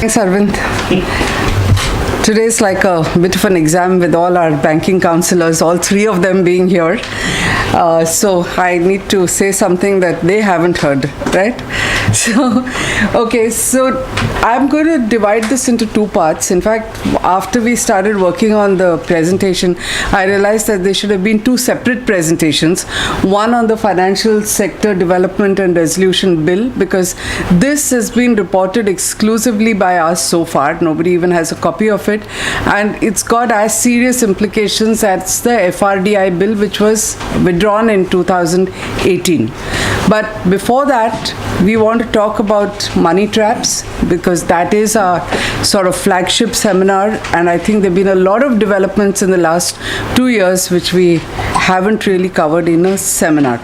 Thanks, Arvind. Today is like a bit of an exam with all our banking counselors, all three of them being here. So I need to say something that they haven't heard, right? So I'm going to divide this into two parts. In fact, after we started working on the presentation, I realized that there should have been two separate presentations. One on the Financial Sector Development and Resolution Bill, because this has been reported exclusively by us so far. Nobody even has a copy of it. And it's got as serious implications as the FRDI bill, which was withdrawn in 2018. But before that, we want to talk about money traps, because that is our sort of flagship seminar, and I think there have been a lot of developments in the last 2 years which we haven't really covered in a seminar.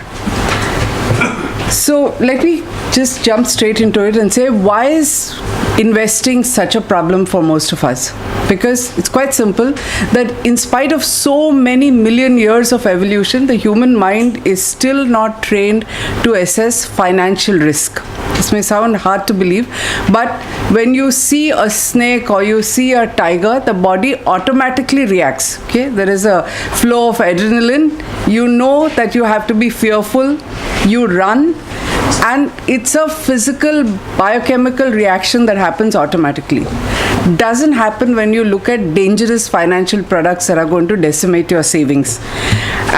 So let me just jump straight into it and say, why is investing such a problem for most of us? Because it's quite simple that in spite of so many million years of evolution, the human mind is still not trained to assess financial risk. This may sound hard to believe, but when you see a snake or you see a tiger, the body automatically reacts. Okay, there is a flow of adrenaline. You know that you have to be fearful. You run. And it's a physical, biochemical reaction that happens automatically. Doesn't happen when you look at dangerous financial products that are going to decimate your savings.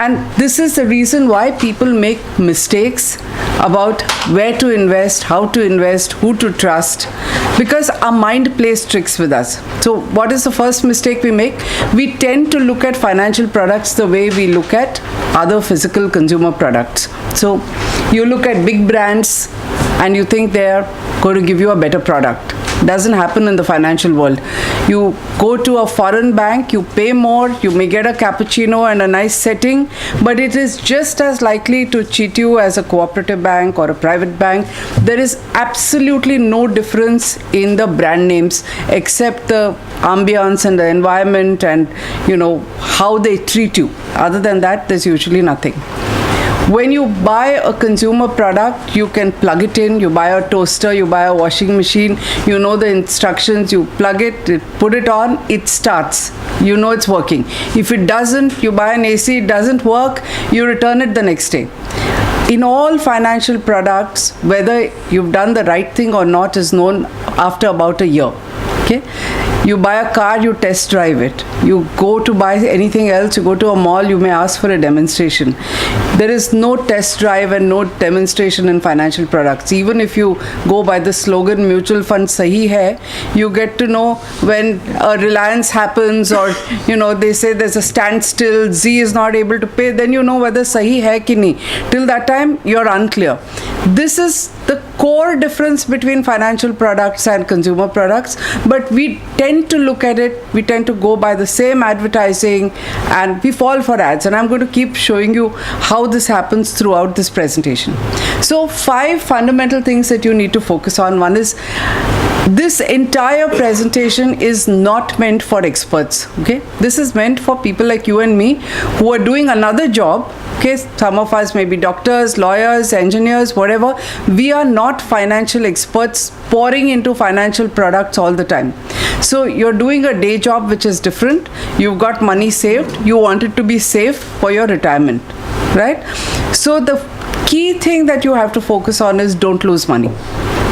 And this is the reason why people make mistakes about where to invest, how to invest, who to trust, because our mind plays tricks with us. So what is the first mistake we make? We tend to look at financial products the way we look at other physical consumer products. So you look at big brands and you think they're going to give you a better product. Doesn't happen in the financial world. You go to a foreign bank, you pay more, you may get a cappuccino and a nice setting, but it is just as likely to cheat you as a cooperative bank or a private bank. There is absolutely no difference in the brand names except the ambience and the environment and, how they treat you. Other than that, there's usually nothing. When you buy a consumer product, you can plug it in. You buy a toaster, you buy a washing machine, you know the instructions, you plug it, put it on, it starts. You know it's working. If it doesn't, you buy an AC, it doesn't work, you return it the next day. In all financial products, whether you've done the right thing or not is known after about a year. Okay? You buy a car, you test drive it. You go to buy anything else, you go to a mall, you may ask for a demonstration. There is no test drive and no demonstration in financial products. Even if you go by the slogan, mutual fund sahi hai, you get to know when a Reliance happens or, they say there's a standstill, Z is not able to pay, then you know whether sahi hai ki nahi. Till that time, you're unclear. This is the core difference between financial products and consumer products, but we tend to look at it, we tend to go by the same advertising, and we fall for ads. And I'm going to keep showing you how this happens throughout this presentation. So 5 fundamental things that you need to focus on. One is, this entire presentation is not meant for experts. Okay, this is meant for people like you and me who are doing another job. Okay, some of us may be doctors, lawyers, engineers, whatever. We are not financial experts pouring into financial products all the time. So you're doing a day job which is different. You've got money saved. You want it to be safe for your retirement, right? So the key thing that you have to focus on is don't lose money.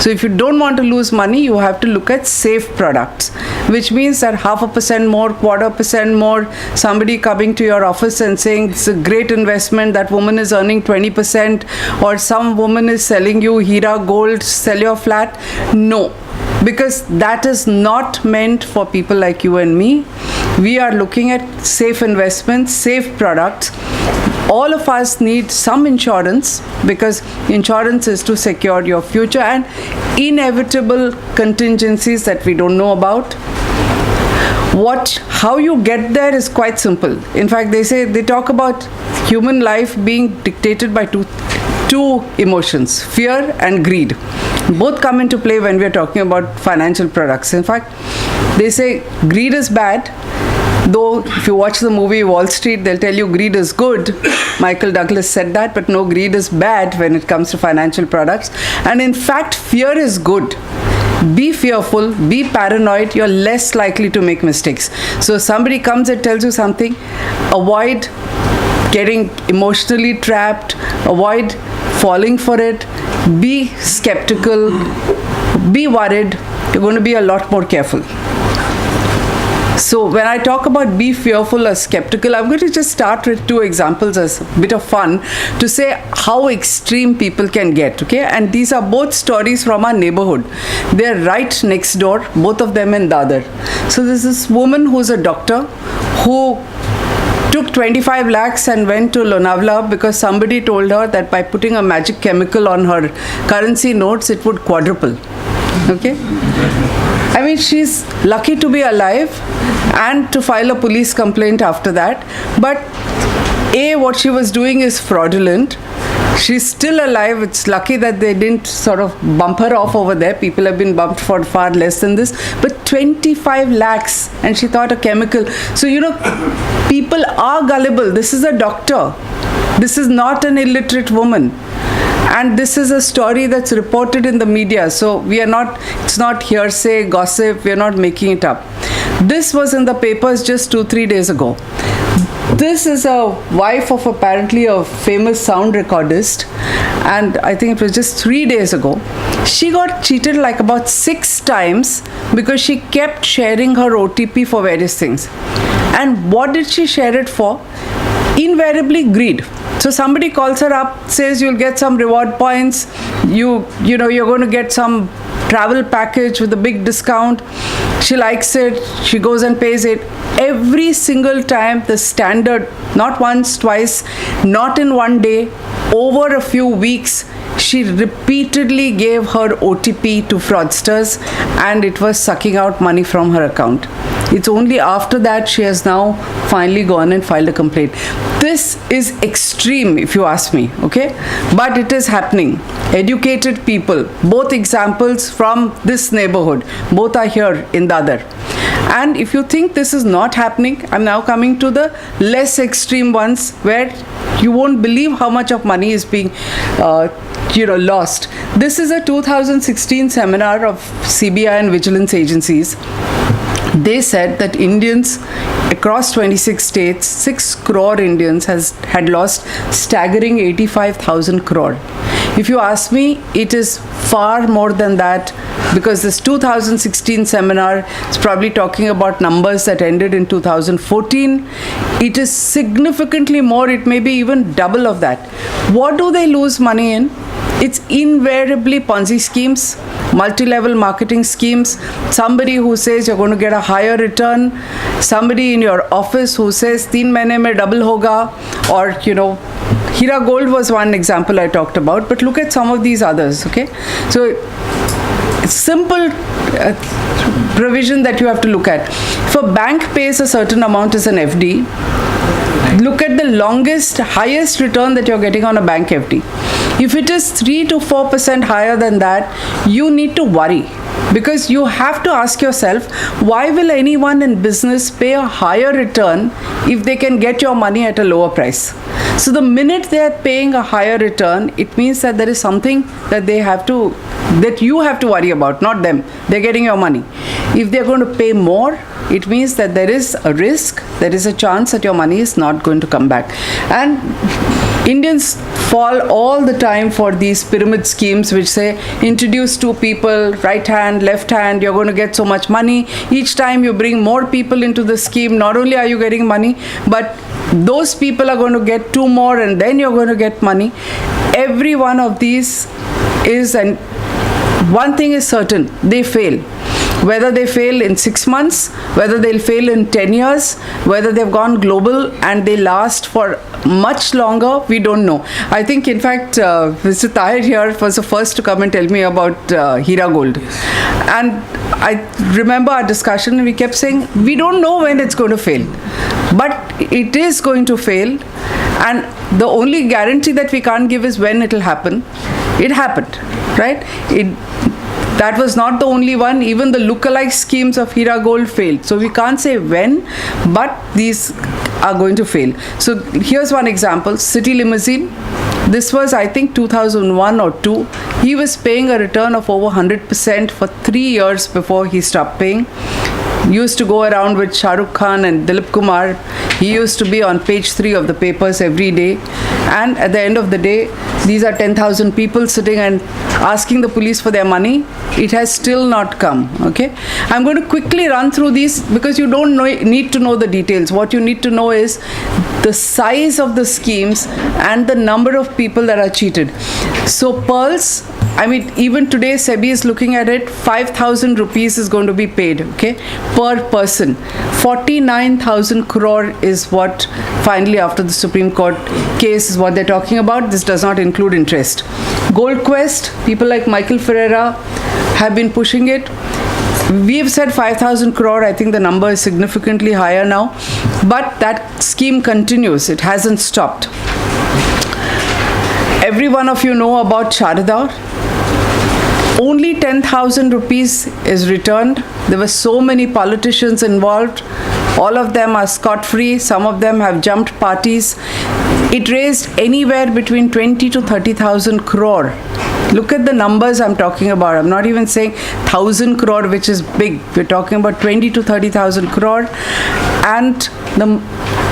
So if you don't want to lose money, you have to look at safe products, which means that 0.5% more, 0.25% more, somebody coming to your office and saying it's a great investment, that woman is earning 20%, or some woman is selling you Hira gold, sell your flat. No, because that is not meant for people like you and me. We are looking at safe investments, safe products. All of us need some insurance, because insurance is to secure your future and inevitable contingencies that we don't know about. How you get there is quite simple. In fact, they talk about human life being dictated by two emotions, fear and greed. Both come into play when we are talking about financial products. In fact, they say greed is bad. Though if you watch the movie Wall Street, they'll tell you greed is good. Michael Douglas said that, but no, greed is bad when it comes to financial products. And in fact, fear is good. Be fearful, be paranoid, you're less likely to make mistakes. So if somebody comes and tells you something, avoid getting emotionally trapped, avoid falling for it, be skeptical, be worried, you're going to be a lot more careful. So when I talk about be fearful or skeptical, I'm going to just start with two examples as a bit of fun to say how extreme people can get, okay? And these are both stories from our neighborhood. They're right next door, both of them in Dadar. So there's this woman who's a doctor who took 25 lakhs and went to Lonavala because somebody told her that by putting a magic chemical on her currency notes, it would quadruple, okay? I mean, she's lucky to be alive and to file a police complaint after that. But A, what she was doing is fraudulent. She's still alive. It's lucky that they didn't sort of bump her off over there. People have been bumped for far less than this. But 25 lakhs, and she thought a chemical. So, you know, people are gullible. This is a doctor. This is not an illiterate woman. And this is a story that's reported in the media. So it's not hearsay, gossip, we're not making it up. This was in the papers just 2-3 days ago. This is a wife of apparently a famous sound recordist. And I think it was just 3 days ago. She got cheated like about 6 times because she kept sharing her OTP for various things. And what did she share it for? Invariably greed. So somebody calls her up, says you'll get some reward points, you know, you're going to get some travel package with a big discount. She likes it, she goes and pays it. Every single time, the standard, not once, twice, not in one day, over a few weeks, she repeatedly gave her OTP to fraudsters and it was sucking out money from her account. It's only after that she has now finally gone and filed a complaint. This is extreme, if you ask me, okay? But it is happening. Educated people, both examples from this neighborhood, both are here in Dadar. And if you think this is not happening, I'm now coming to the less extreme ones where you won't believe how much of money is being lost. This is a 2016 seminar of CBI and vigilance agencies. They said that Indians across 26 states, 6 crore Indians had lost staggering 85,000 crore. If you ask me, it is far more than that because this 2016 seminar is probably talking about numbers that ended in 2014. It is significantly more, it may be even double of that. What do they lose money in? It's invariably Ponzi schemes, multi-level marketing schemes, somebody who says you're going to get a higher return, somebody in your office who says 3 mahine mein double hoga, or Hira Gold was one example I talked about, but look at some of these others, okay? So simple provision that you have to look at. If a bank pays a certain amount as an FD, look at the longest, highest return that you're getting on a bank FD. If it is 3 to 4% higher than that, you need to worry. Because you have to ask yourself, why will anyone in business pay a higher return if they can get your money at a lower price? So the minute they are paying a higher return, it means that there is something that you have to worry about, not them. They're getting your money. If they're going to pay more, it means that there is a risk, there is a chance that your money is not going to come back. And Indians fall all the time for these pyramid schemes which say introduce 2 people, right hand, left hand, you're going to get so much money. Each time you bring more people into the scheme, not only are you getting money, but those people are going to get 2 more and then you're going to get money. Every one of these is, and one thing is certain, they fail. Whether they fail in 6 months, whether they'll fail in 10 years, whether they've gone global and they last for much longer, we don't know. I think, in fact, Mr. Tahir here was the first to come and tell me about Hira Gold. And I remember our discussion and we kept saying, we don't know when it's going to fail. But it is going to fail. And the only guarantee that we can't give is when it will happen. It happened, right? That was not the only one. Even the lookalike schemes of Hira Gold failed. So we can't say when, but these are going to fail. So here's one example. City Limousine. This was, I think, 2001 or 2. He was paying a return of over 100% for 3 years before he stopped paying. Used to go around with Shah Rukh Khan and Dilip Kumar. He used to be on page 3 of the papers every day. And at the end of the day, these are 10,000 people sitting and asking the police for their money. It has still not come. Okay, I'm going to quickly run through these because you don't need to know the details. What you need to know is the size of the schemes and the number of people that are cheated. So pearls, I mean, even today, SEBI is looking at it, 5,000 rupees is going to be paid, okay, per person. 49,000 crore is what finally, after the Supreme Court case, is what they're talking about. This does not include interest. Gold Quest, people like Michael Ferreira have been pushing it. We have said 5,000 crore. I think the number is significantly higher now. But that scheme continues. It hasn't stopped. Every one of you know about Sharada. Only 10,000 rupees is returned. There were so many politicians involved. All of them are scot-free. Some of them have jumped parties. It raised anywhere between 20 to 30,000 crore. Look at the numbers I'm talking about. I'm not even saying 1,000 crore, which is big. We're talking about 20 to 30,000 crore. And the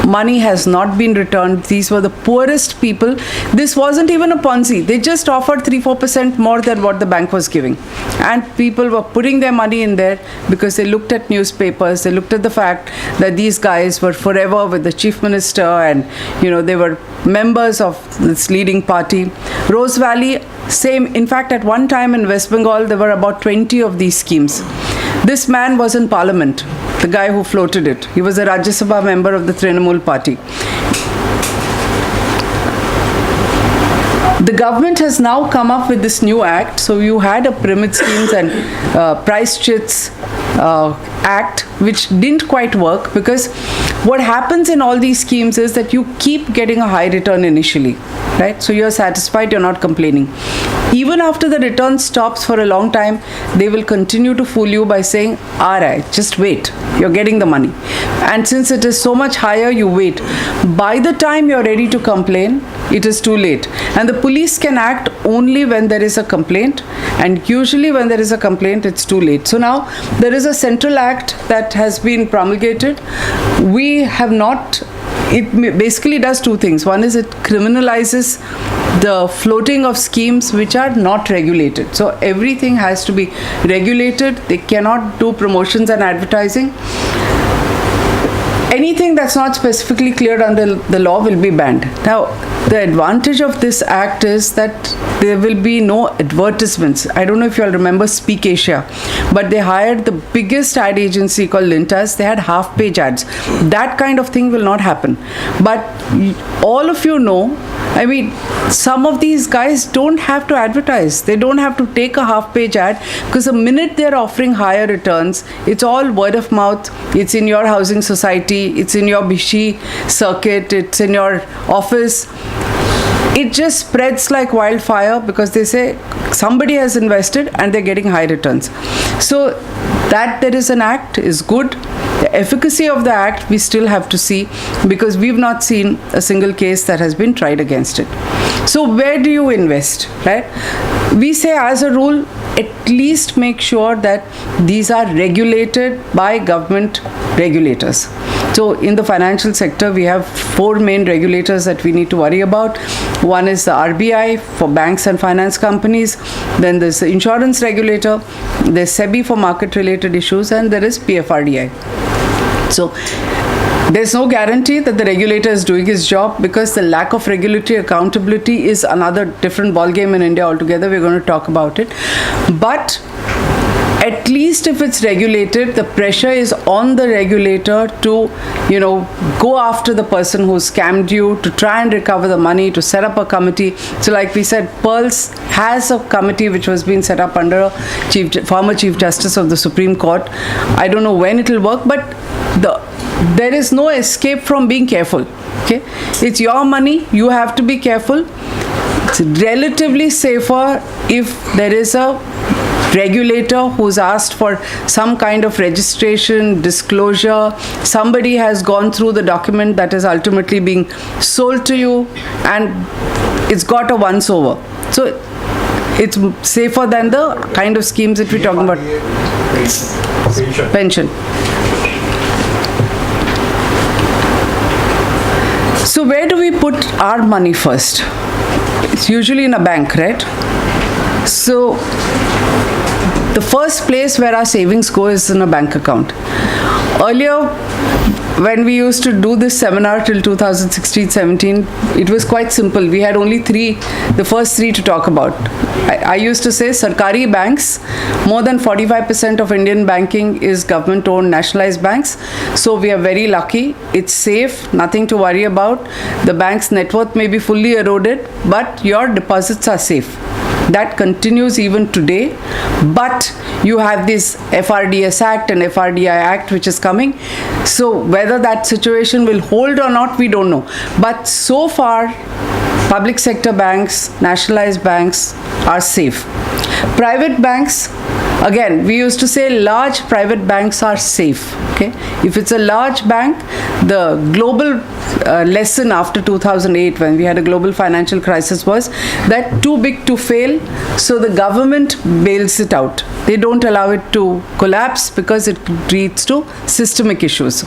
money has not been returned. These were the poorest people. This wasn't even a Ponzi. They just offered 3-4% more than what the bank was giving. And people were putting their money in there because they looked at newspapers. They looked at the fact that these guys were forever with the chief minister and, you know, they were members of this leading party. Rose Valley, same. In fact, at one time in West Bengal, there were about 20 of these schemes. This man was in parliament, the guy who floated it. He was a Rajya Sabha member of the Trinamool party. The government has now come up with this new act. So you had a pyramid schemes and price chits act, which didn't quite work, because what happens in all these schemes is that you keep getting a high return initially, right? So you're satisfied, you're not complaining. Even after the return stops for a long time, they will continue to fool you by saying, all right, just wait, you're getting the money. And since it is so much higher, you wait. By the time you're ready to complain, it is too late. And the police can act only when there is a complaint. And usually when there is a complaint, it's too late. So now there is a central act that has been promulgated. We have not, it basically does two things. One is it criminalizes the floating of schemes which are not regulated. So everything has to be regulated. They cannot do promotions and advertising. Anything that's not specifically cleared under the law will be banned. Now, the advantage of this act is that there will be no advertisements. I don't know if you all remember Speak Asia, but they hired the biggest ad agency called Lintas. They had half-page ads. That kind of thing will not happen. But all of you know, I mean, some of these guys don't have to advertise. They don't have to take a half-page ad, because the minute they're offering higher returns, it's all word of mouth. It's in your housing society. It's in your Bishi circuit. It's in your office. It just spreads like wildfire, because they say somebody has invested and they're getting high returns. So that there is an act is good. The efficacy of the act we still have to see, because we've not seen a single case that has been tried against it. So where do you invest, right? We say as a rule, at least make sure that these are regulated by government regulators. So in the financial sector, we have 4 main regulators that we need to worry about. One is the RBI for banks and finance companies. Then there's the insurance regulator. There's SEBI for market-related issues, and there is PFRDI. So there's no guarantee that the regulator is doing his job, because the lack of regulatory accountability is another different ballgame in India altogether. We're going to talk about it. But at least if it's regulated, the pressure is on the regulator to, you know, go after the person who scammed you, to try and recover the money, to set up a committee. So like we said, Pearls has a committee which was being set up under a former Chief Justice of the Supreme Court. I don't know when it will work, but there is no escape from being careful. Okay, it's your money, you have to be careful. It's relatively safer if there is a regulator who's asked for some kind of registration, disclosure. Somebody has gone through the document that is ultimately being sold to you, and it's got a once over. So it's safer than the kind of schemes that we're talking about. Pension. So where do we put our money first? It's usually in a bank, right? So the first place where our savings go is in a bank account. Earlier, when we used to do this seminar till 2016-17, it was quite simple. We had only the first three to talk about. I used to say Sarkari banks, more than 45% of Indian banking is government-owned nationalized banks. So we are very lucky. It's safe, nothing to worry about. The bank's net worth may be fully eroded, but your deposits are safe. That continues even today, but you have this FRDS Act and FRDI Act which is coming. So whether that situation will hold or not, we don't know. But so far, public sector banks, nationalized banks are safe. Private banks, again, we used to say large private banks are safe. Okay, if it's a large bank, the global lesson after 2008, when we had a global financial crisis, was that too big to fail, so the government bails it out. They don't allow it to collapse because it leads to systemic issues.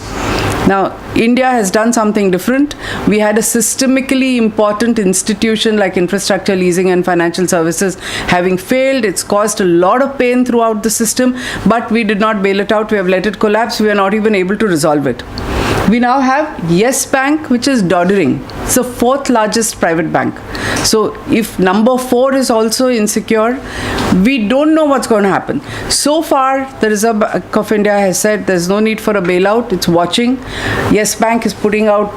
Now, India has done something different. We had a systemically important institution like infrastructure leasing and financial services having failed. It's caused a lot of pain throughout the system, but we did not bail it out. We have let it collapse. We are not even able to resolve it. We now have Yes Bank, which is doddering. It's the fourth largest private bank. So if number 4 is also insecure, we don't know what's going to happen. So far, the Reserve Bank of India has said there's no need for a bailout. It's watching. Yes Bank is putting out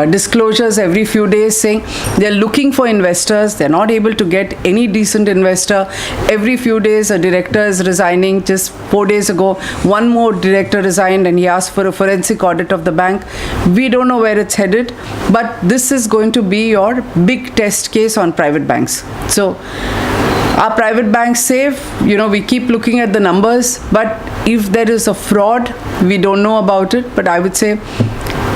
disclosures every few days saying they're looking for investors. They're not able to get any decent investor. Every few days, a director is resigning. Just 4 days ago, one more director resigned and he asked for a forensic audit of the bank. We don't know where it's headed, but this is going to be your big test case on private banks. So are private banks safe? We keep looking at the numbers, but if there is a fraud, we don't know about it. But I would say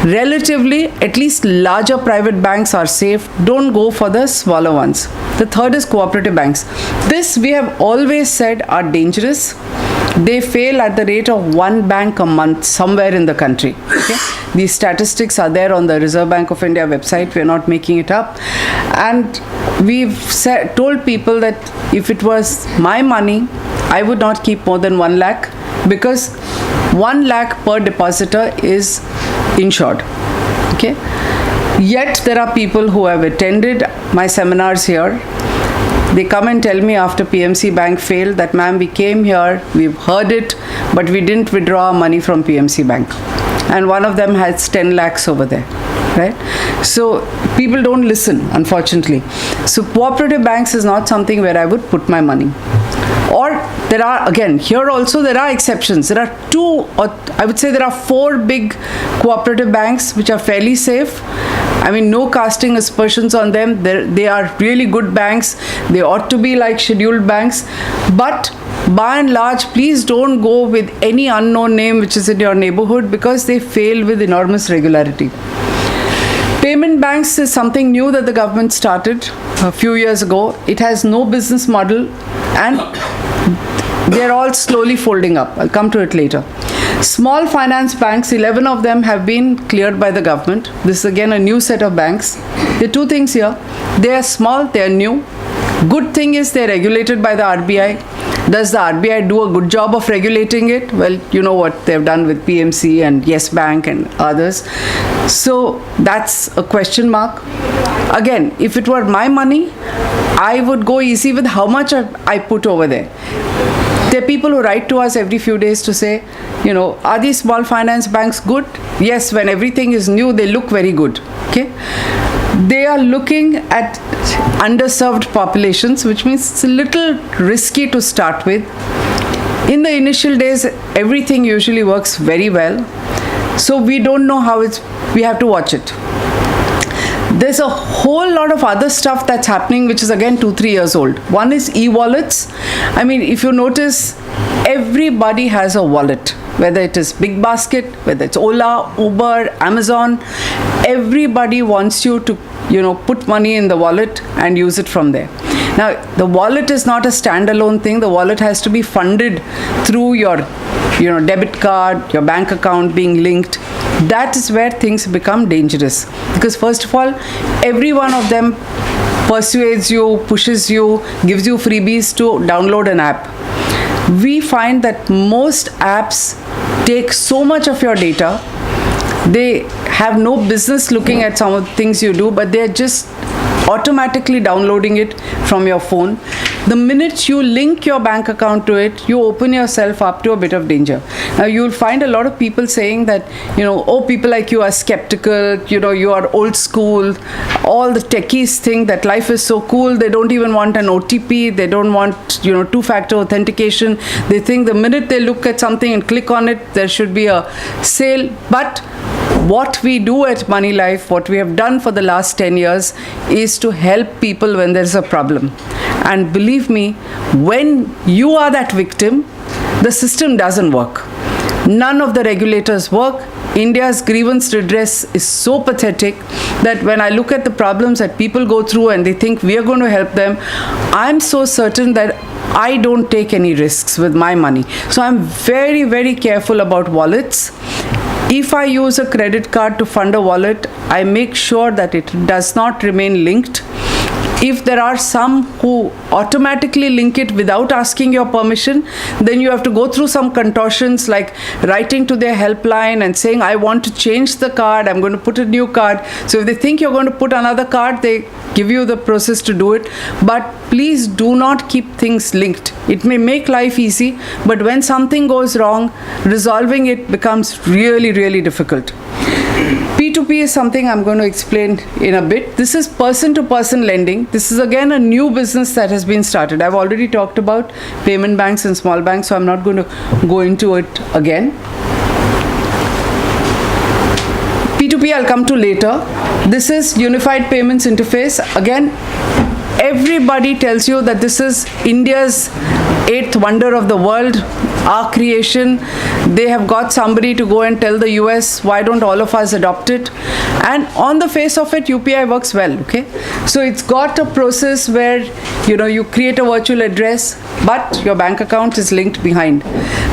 relatively, at least larger private banks are safe. Don't go for the smaller ones. The third is cooperative banks. This we have always said are dangerous. They fail at the rate of one bank a month somewhere in the country. Okay? These statistics are there on the Reserve Bank of India website. We're not making it up. And we've told people that if it was my money, I would not keep more than 1 lakh, because 1 lakh per depositor is insured. Okay? Yet there are people who have attended my seminars here. They come and tell me after PMC Bank failed that, ma'am, we came here, we've heard it, but we didn't withdraw our money from PMC Bank. And one of them has 10 lakhs over there, right? So people don't listen, unfortunately. So cooperative banks is not something where I would put my money. Or there are, again, here also there are exceptions. There are 2, or I would say there are 4 big cooperative banks which are fairly safe. I mean, no casting aspersions on them. They are really good banks. They ought to be like scheduled banks. But by and large, please don't go with any unknown name which is in your neighborhood, because they fail with enormous regularity. Payment banks is something new that the government started a few years ago. It has no business model and they're all slowly folding up. I'll come to it later. Small finance banks, 11 of them have been cleared by the government. This is again a new set of banks. There are 2 things here. They are small, they are new. Good thing is they're regulated by the RBI. Does the RBI do a good job of regulating it? Well, you know what they've done with PMC and Yes Bank and others. So that's a question mark. Again, if it were my money, I would go easy with how much I put over there. There are people who write to us every few days to say, are these small finance banks good? Yes, when everything is new, they look very good. Okay? They are looking at underserved populations, which means it's a little risky to start with. In the initial days, everything usually works very well. So we don't know how we have to watch it. There's a whole lot of other stuff that's happening, which is again 2-3 years old. One is e-wallets. I mean, if you notice, everybody has a wallet, whether it is Big Basket, whether it's Ola, Uber, Amazon. Everybody wants you to put money in the wallet and use it from there. Now, the wallet is not a standalone thing. The wallet has to be funded through your debit card, your bank account being linked. That is where things become dangerous, because first of all, every one of them persuades you, pushes you, gives you freebies to download an app. We find that most apps take so much of your data. They have no business looking at some of the things you do, but they're just automatically downloading it from your phone. The minute you link your bank account to it, you open yourself up to a bit of danger. Now, you'll find a lot of people saying that, people like you are skeptical, you are old school. All the techies think that life is so cool. They don't even want an OTP. They don't want, two-factor authentication. They think the minute they look at something and click on it, there should be a sale. But what we do at Moneylife, what we have done for the last 10 years, is to help people when there's a problem. And believe me, when you are that victim, the system doesn't work. None of the regulators work. India's grievance redress is so pathetic that when I look at the problems that people go through and they think we are going to help them, I'm so certain that I don't take any risks with my money. So I'm very, very careful about wallets. If I use a credit card to fund a wallet, I make sure that it does not remain linked. If there are some who automatically link it without asking your permission, then you have to go through some contortions like writing to their helpline and saying, I want to change the card, I'm going to put a new card. So if they think you're going to put another card, they give you the process to do it. But please do not keep things linked. It may make life easy, but when something goes wrong, resolving it becomes really, really difficult. P2P is something I'm going to explain in a bit. This is person-to-person lending. This is again a new business that has been started. I've already talked about payment banks and small banks, so I'm not going to go into it again. P2P I'll come to later. This is Unified Payments Interface. Again, everybody tells you that this is India's eighth wonder of the world, our creation. They have got somebody to go and tell the US, why don't all of us adopt it? And on the face of it, UPI works well, okay? So it's got a process where, you create a virtual address, but your bank account is linked behind.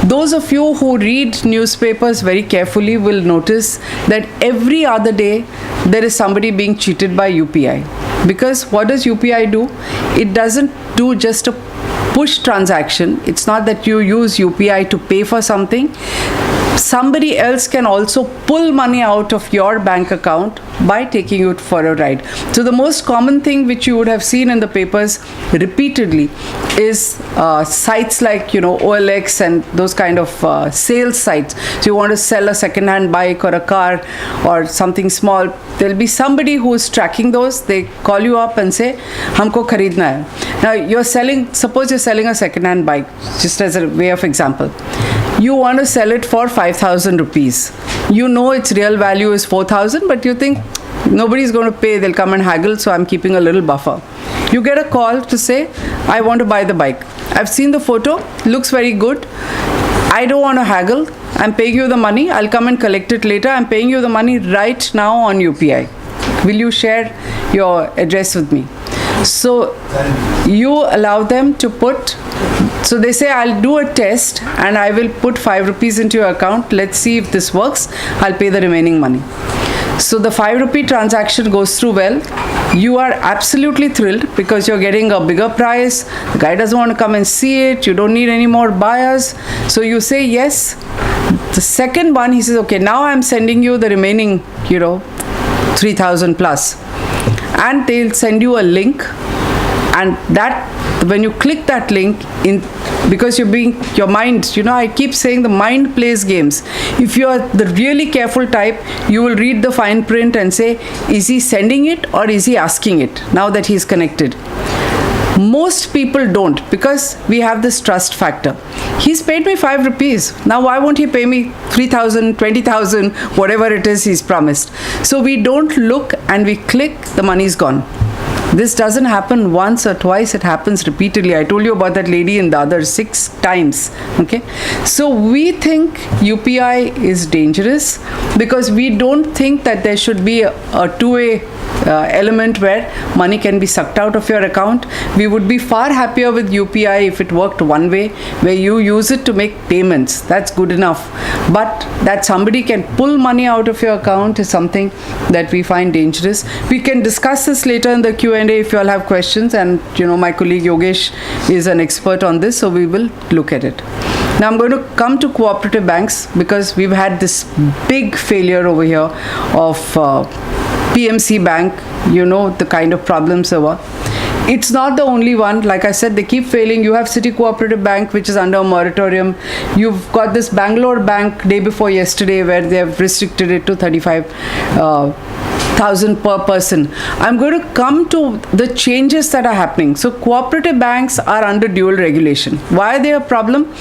Those of you who read newspapers very carefully will notice that every other day, there is somebody being cheated by UPI. Because what does UPI do? It doesn't do just a push transaction. It's not that you use UPI to pay for something. Somebody else can also pull money out of your bank account by taking you for a ride. So the most common thing which you would have seen in the papers repeatedly is sites like, OLX and those kind of sales sites. So you want to sell a second-hand bike or a car or something small. There'll be somebody who's tracking those. They call you up and say, "Humko kharidna hai." Now suppose you're selling a second-hand bike, just as a way of example. You want to sell it for 5,000 rupees. Its real value is 4,000, but you think nobody's going to pay, they'll come and haggle, so I'm keeping a little buffer. You get a call to say, I want to buy the bike. I've seen the photo, looks very good. I don't want to haggle. I'm paying you the money. I'll come and collect it later. I'm paying you the money right now on UPI. Will you share your address with me? So you allow them to so they say, I'll do a test and I will put 5 rupees into your account. Let's see if this works. I'll pay the remaining money. So the 5 rupee transaction goes through well. You are absolutely thrilled because you're getting a bigger price. The guy doesn't want to come and see it. You don't need any more buyers. So you say yes. The second one, he says, okay, now I'm sending you the remaining, 3,000 plus. And they'll send you a link. And that, when you click that link, because your mind, I keep saying the mind plays games. If you are the really careful type, you will read the fine print and say, is he sending it or is he asking it now that he's connected? Most people don't, because we have this trust factor. He's paid me 5 rupees. Now why won't he pay me 3,000, 20,000, whatever it is he's promised? So we don't look and we click, the money's gone. This doesn't happen once or twice, it happens repeatedly. I told you about that lady in Dadar 6 times. Okay, so we think UPI is dangerous because we don't think that there should be a two-way element where money can be sucked out of your account. We would be far happier with UPI if it worked one way, where you use it to make payments. That's good enough. But that somebody can pull money out of your account is something that we find dangerous. We can discuss this later in the Q&A if you all have questions, and my colleague Yogesh is an expert on this, so we will look at it. Now I'm going to come to cooperative banks because we've had this big failure over here of PMC Bank, the kind of problems there were. It's not the only one. Like I said, they keep failing. You have City Cooperative Bank, which is under a moratorium. You've got this Bangalore Bank day before yesterday where they have restricted it to 35,000 per person. I'm going to come to the changes that are happening. So cooperative banks are under dual regulation. Why are they a problem?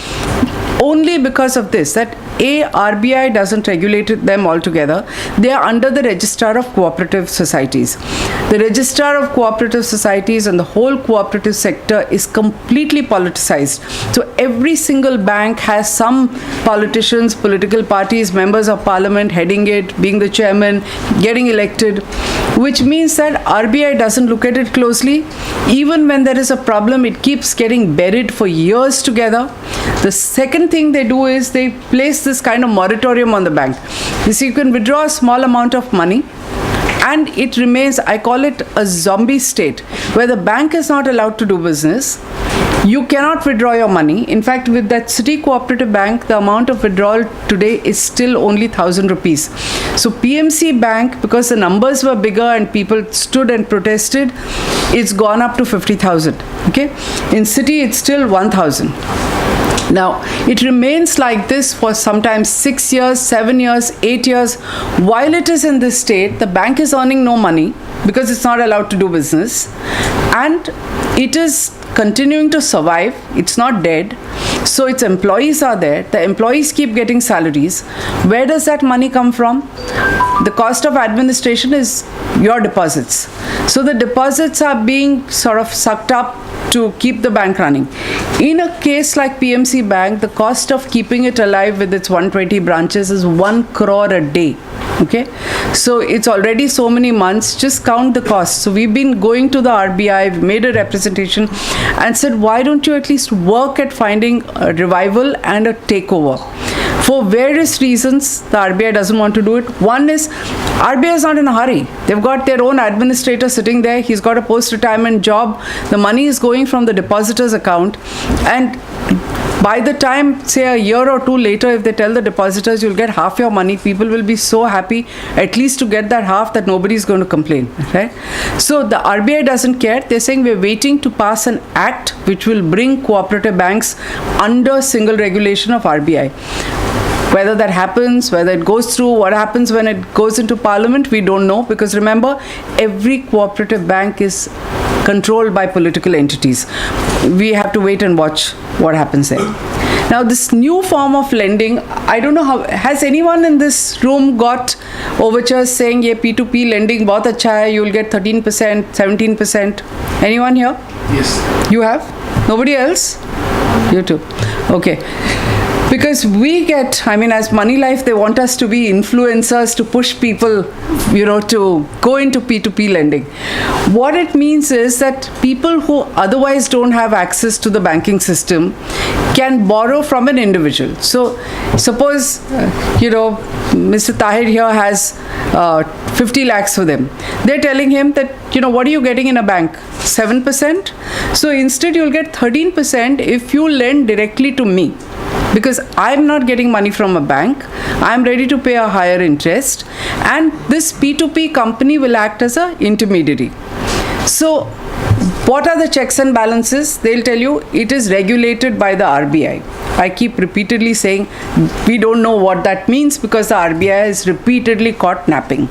Only because of this, that RBI doesn't regulate them altogether. They are under the Registrar of Cooperative Societies. The Registrar of Cooperative Societies and the whole cooperative sector is completely politicized. So every single bank has some politicians, political parties, members of parliament heading it, being the chairman, getting elected, which means that RBI doesn't look at it closely. Even when there is a problem, it keeps getting buried for years together. The second thing they do is they place this kind of moratorium on the bank. You see, you can withdraw a small amount of money and it remains, I call it a zombie state, where the bank is not allowed to do business. You cannot withdraw your money. In fact, with that City Cooperative Bank, the amount of withdrawal today is still only 1,000 rupees. So PMC Bank, because the numbers were bigger and people stood and protested, it's gone up to 50,000. Okay, in City, it's still 1,000. Now, it remains like this for sometimes 6 years, 7 years, 8 years. While it is in this state, the bank is earning no money because it's not allowed to do business. And it is continuing to survive. It's not dead. So its employees are there. The employees keep getting salaries. Where does that money come from? The cost of administration is your deposits. So the deposits are being sort of sucked up to keep the bank running. In a case like PMC Bank, the cost of keeping it alive with its 120 branches is 1 crore a day. Okay, so it's already so many months. Just count the cost. So we've been going to the RBI, we've made a representation and said, why don't you at least work at finding a revival and a takeover? For various reasons, the RBI doesn't want to do it. One is, RBI is not in a hurry. They've got their own administrator sitting there. He's got a post-retirement job. The money is going from the depositor's account. And by the time, say a year or two later, if they tell the depositors you'll get half your money, people will be so happy at least to get that half that nobody's going to complain, right? So the RBI doesn't care. They're saying we're waiting to pass an act which will bring cooperative banks under single regulation of RBI. Whether that happens, whether it goes through, what happens when it goes into parliament, we don't know, because remember, every cooperative bank is controlled by political entities. We have to wait and watch what happens there. Now, this new form of lending, I don't know how, has anyone in this room got overtures saying, ye P2P lending bahut acha hai, you'll get 13%, 17%. Anyone here? Yes. You have? Nobody else? You too. Okay. Because we get, as Moneylife, they want us to be influencers to push people, to go into P2P lending. What it means is that people who otherwise don't have access to the banking system can borrow from an individual. So, suppose, Mr. Tahir here has 50 lakhs for them. They're telling him that, what are you getting in a bank? 7%? So, instead you'll get 13% if you lend directly to me. Because I'm not getting money from a bank, I'm ready to pay a higher interest, and this P2P company will act as an intermediary. So, what are the checks and balances? They'll tell you it is regulated by the RBI. I keep repeatedly saying we don't know what that means because the RBI is repeatedly caught napping.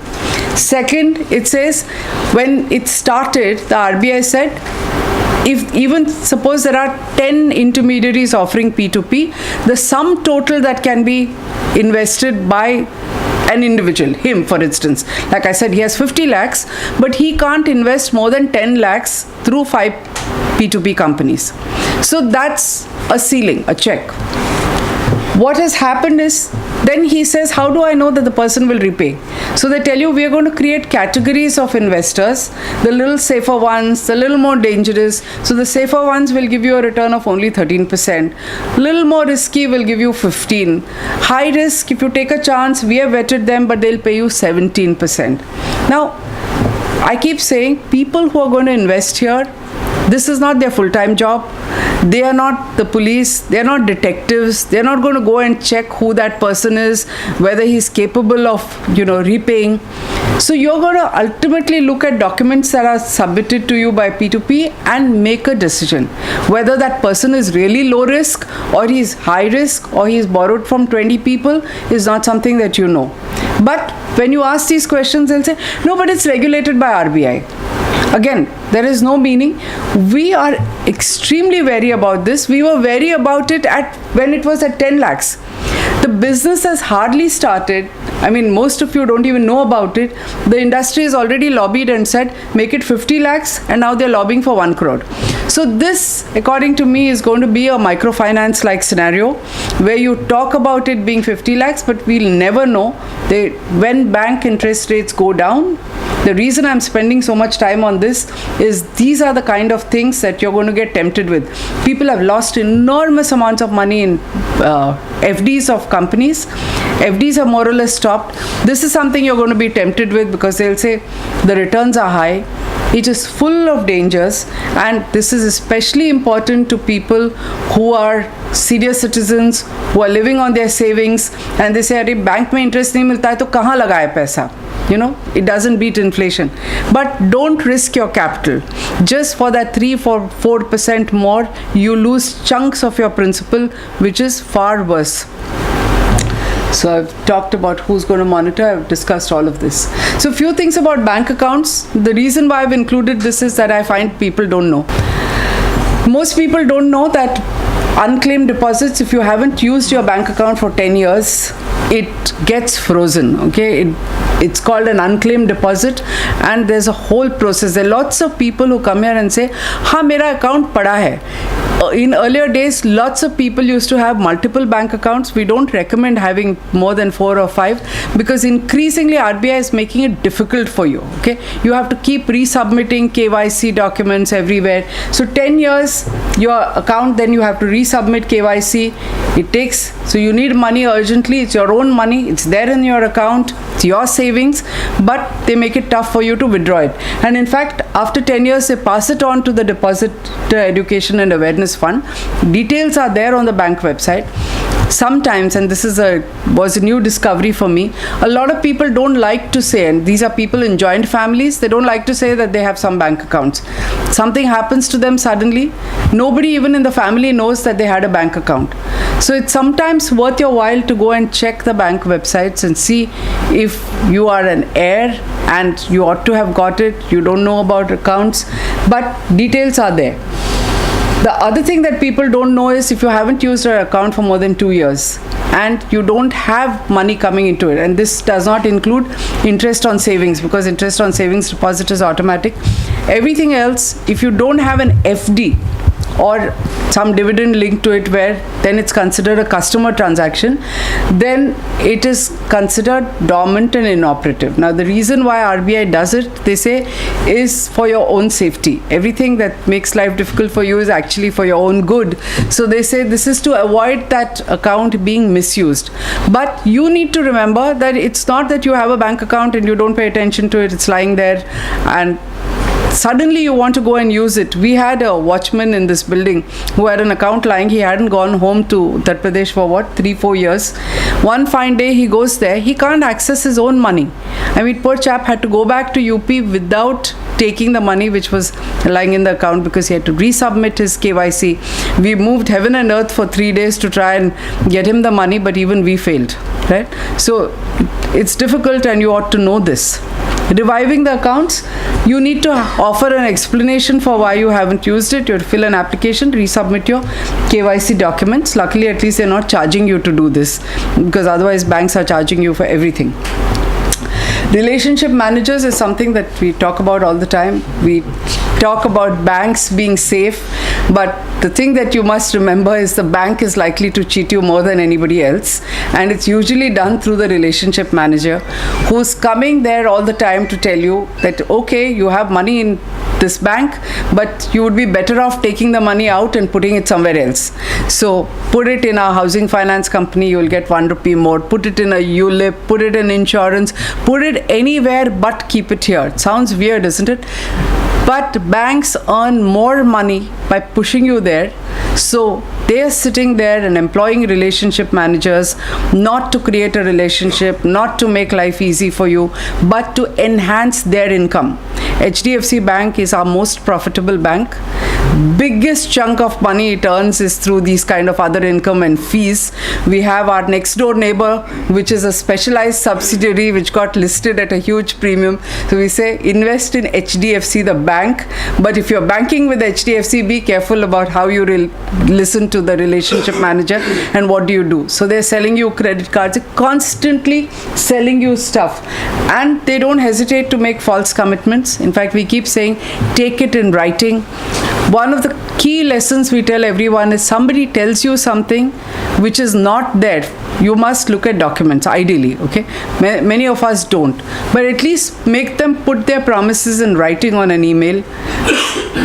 Second, it says when it started, the RBI said, if even suppose there are 10 intermediaries offering P2P, the sum total that can be invested by an individual, him for instance, like I said, he has 50 lakhs, but he can't invest more than 10 lakhs through 5 P2P companies. So that's a ceiling, a check. What has happened is, then he says, how do I know that the person will repay? So they tell you, we are going to create categories of investors, the little safer ones, the little more dangerous. So the safer ones will give you a return of only 13%. Little more risky will give you 15. High risk, if you take a chance, we have vetted them, but they'll pay you 17%. Now, I keep saying, people who are going to invest here, this is not their full-time job. They are not the police. They are not detectives. They are not going to go and check who that person is, whether he's capable of, repaying. So you're going to ultimately look at documents that are submitted to you by P2P and make a decision whether that person is really low risk or he's high risk or he's borrowed from 20 people is not something that you know. But when you ask these questions, they'll say, no, but it's regulated by RBI. Again, there is no meaning. We are extremely wary about this. We were wary about it when it was at 10 lakhs. The business has hardly started. I mean, most of you don't even know about it. The industry has already lobbied and said, make it 50 lakhs, and now they're lobbying for 1 crore. So this, according to me, is going to be a microfinance-like scenario where you talk about it being 50 lakhs, but we'll never know. When bank interest rates go down, the reason I'm spending so much time on this is these are the kind of things that you're going to get tempted with. People have lost enormous amounts of money in FDs of companies. FDs are more or less stopped. This is something you're going to be tempted with because they'll say the returns are high. It is full of dangers, and this is especially important to people who are senior citizens, who are living on their savings, and they say, "Arey, bank mein interest nahi milta hai, to kahan lagaye paisa?" It doesn't beat inflation. But don't risk your capital. Just for that 3-4% more, you lose chunks of your principal, which is far worse. So I've talked about who's going to monitor. I've discussed all of this. So a few things about bank accounts. The reason why I've included this is that I find people don't know. Most people don't know that unclaimed deposits, if you haven't used your bank account for 10 years, it gets frozen, okay? It's called an unclaimed deposit, and there's a whole process. There are lots of people who come here and say, "Ha, mera account pada hai." In earlier days, lots of people used to have multiple bank accounts. We don't recommend having more than 4 or 5 because increasingly RBI is making it difficult for you, okay? You have to keep resubmitting KYC documents everywhere. So 10 years, your account, then you have to resubmit KYC. It takes, so you need money urgently. It's your own money. It's there in your account. It's your savings, but they make it tough for you to withdraw it. And in fact, after 10 years, they pass it on to the Deposit Education and Awareness Fund. Details are there on the bank website. Sometimes, and this was a new discovery for me, a lot of people don't like to say, and these are people in joint families, they don't like to say that they have some bank accounts. Something happens to them suddenly, nobody even in the family knows that they had a bank account. So it's sometimes worth your while to go and check the bank websites and see if you are an heir and you ought to have got it, you don't know about accounts, but details are there. The other thing that people don't know is if you haven't used your account for more than 2 years and you don't have money coming into it, and this does not include interest on savings because interest on savings deposit is automatic. Everything else, if you don't have an FD or some dividend linked to it where then it's considered a customer transaction, then it is considered dormant and inoperative. Now the reason why RBI does it, they say, is for your own safety. Everything that makes life difficult for you is actually for your own good. So they say this is to avoid that account being misused. But you need to remember that it's not that you have a bank account and you don't pay attention to it, it's lying there and suddenly you want to go and use it. We had a watchman in this building who had an account lying. He hadn't gone home to Uttar Pradesh for 3-4 years. One fine day he goes there. He can't access his own money. I mean, poor chap had to go back to UP without taking the money which was lying in the account because he had to resubmit his KYC. We moved heaven and earth for 3 days to try and get him the money, but even we failed, right? So it's difficult and you ought to know this. Reviving the accounts, you need to offer an explanation for why you haven't used it. You have to fill an application, resubmit your KYC documents. Luckily, at least they're not charging you to do this because otherwise banks are charging you for everything. Relationship managers is something that we talk about all the time. We talk about banks being safe. But the thing that you must remember is the bank is likely to cheat you more than anybody else, and it's usually done through the relationship manager, who's coming there all the time to tell you that, okay, you have money in this bank, but you would be better off taking the money out and putting it somewhere else. So put it in a housing finance company, you'll get 1 rupee more. Put it in a ULIP, put it in insurance, put it anywhere but keep it here. It sounds weird, isn't it? But banks earn more money by pushing you there. So they are sitting there and employing relationship managers not to create a relationship, not to make life easy for you, but to enhance their income. HDFC Bank is our most profitable bank. Biggest chunk of money it earns is through these kind of other income and fees. We have our next door neighbor, which is a specialized subsidiary which got listed at a huge premium. So we say invest in HDFC, the bank. But if you're banking with HDFC, be careful about how you listen to the relationship manager and what do you do. So they're selling you credit cards, constantly selling you stuff. And they don't hesitate to make false commitments. In fact, we keep saying, take it in writing. One of the key lessons we tell everyone is somebody tells you something which is not there. You must look at documents, ideally, okay? Many of us don't. But at least make them put their promises in writing on an email.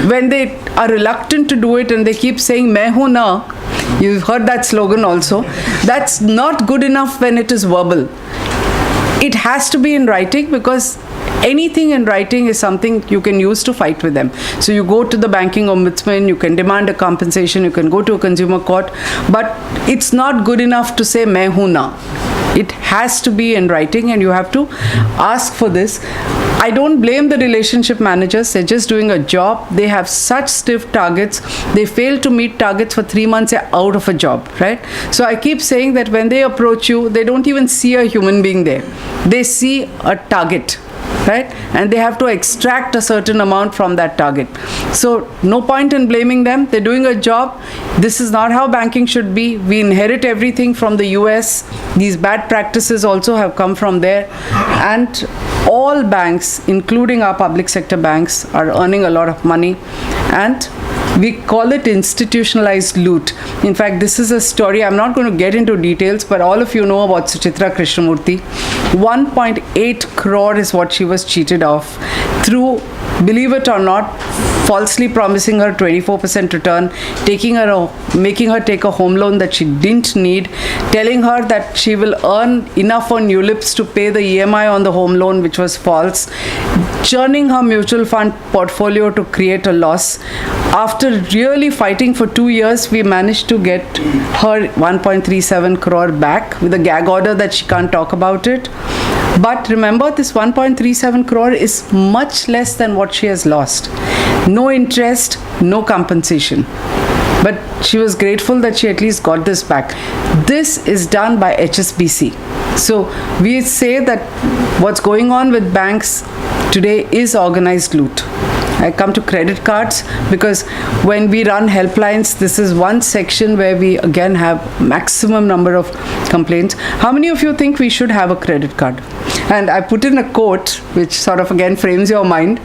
When they are reluctant to do it and they keep saying, "Main hu na," you've heard that slogan also. That's not good enough when it is verbal. It has to be in writing, because anything in writing is something you can use to fight with them. So you go to the banking ombudsman, you can demand a compensation, you can go to a consumer court, but it's not good enough to say "Main hu na." It has to be in writing, and you have to ask for this. I don't blame the relationship managers. They're just doing a job. They have such stiff targets. They fail to meet targets for 3 months, they're out of a job, right? So I keep saying that when they approach you, they don't even see a human being there. They see a target, right? And they have to extract a certain amount from that target. So no point in blaming them. They're doing a job. This is not how banking should be. We inherit everything from the US. These bad practices also have come from there. And all banks, including our public sector banks, are earning a lot of money. And we call it institutionalized loot. In fact, this is a story, I'm not going to get into details, but all of you know about Sucheta Krishnamurthy. 1.8 crore is what she was cheated of through, believe it or not, falsely promising her 24% return, making her take a home loan that she didn't need, telling her that she will earn enough on ULIPs to pay the EMI on the home loan, which was false, churning her mutual fund portfolio to create a loss. After really fighting for 2 years, we managed to get her 1.37 crore back with a gag order that she can't talk about it. But remember, this 1.37 crore is much less than what she has lost. No interest, no compensation. But she was grateful that she at least got this back. This is done by HSBC. So we say that what's going on with banks today is organized loot. I come to credit cards because when we run helplines, this is one section where we again have maximum number of complaints. How many of you think we should have a credit card? And I put in a quote which sort of again frames your mind.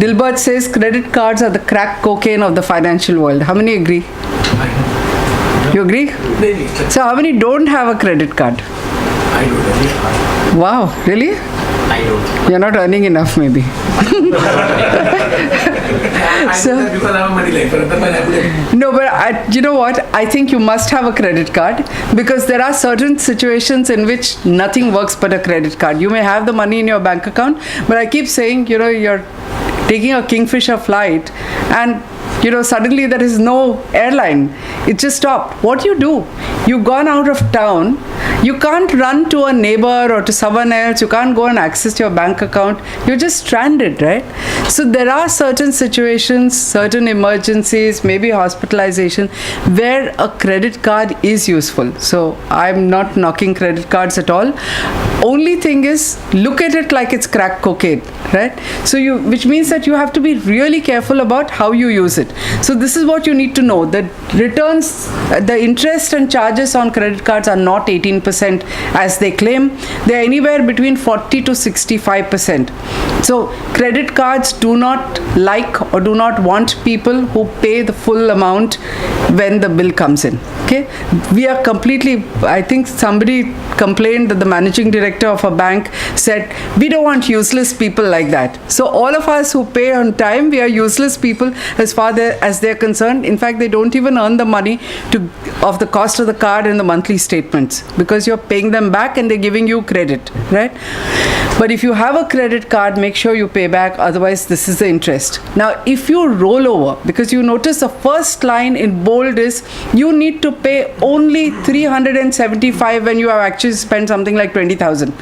Dilbert says credit cards are the crack cocaine of the financial world. How many agree? You agree? Maybe. So how many don't have a credit card? I don't. Wow, really? I don't. You're not earning enough, maybe. So, because I'm a Moneylife. No, but you know what? I think you must have a credit card, because there are certain situations in which nothing works but a credit card. You may have the money in your bank account, but I keep saying, you're taking a Kingfisher flight and suddenly there is no airline. It just stopped. What do? You've gone out of town. You can't run to a neighbor or to someone else. You can't go and access your bank account. You're just stranded, right? So there are certain situations, certain emergencies, maybe hospitalization, where a credit card is useful. So I'm not knocking credit cards at all. Only thing is, look at it like it's crack cocaine, right? So which means that you have to be really careful about how you use it. So this is what you need to know. The returns, the interest and charges on credit cards are not 18% as they claim. They are anywhere between 40 to 65%. So credit cards do not like or do not want people who pay the full amount when the bill comes in. Okay, we are completely, I think somebody complained that the managing director of a bank said, we don't want useless people like that. So all of us who pay on time, we are useless people as far as they're concerned. In fact, they don't even earn the money of the cost of the card in the monthly statements, because you're paying them back and they're giving you credit, right? But if you have a credit card, make sure you pay back, otherwise this is the interest. Now, if you roll over, because you notice the first line in bold is, you need to pay only 375 when you have actually spent something like 20,000,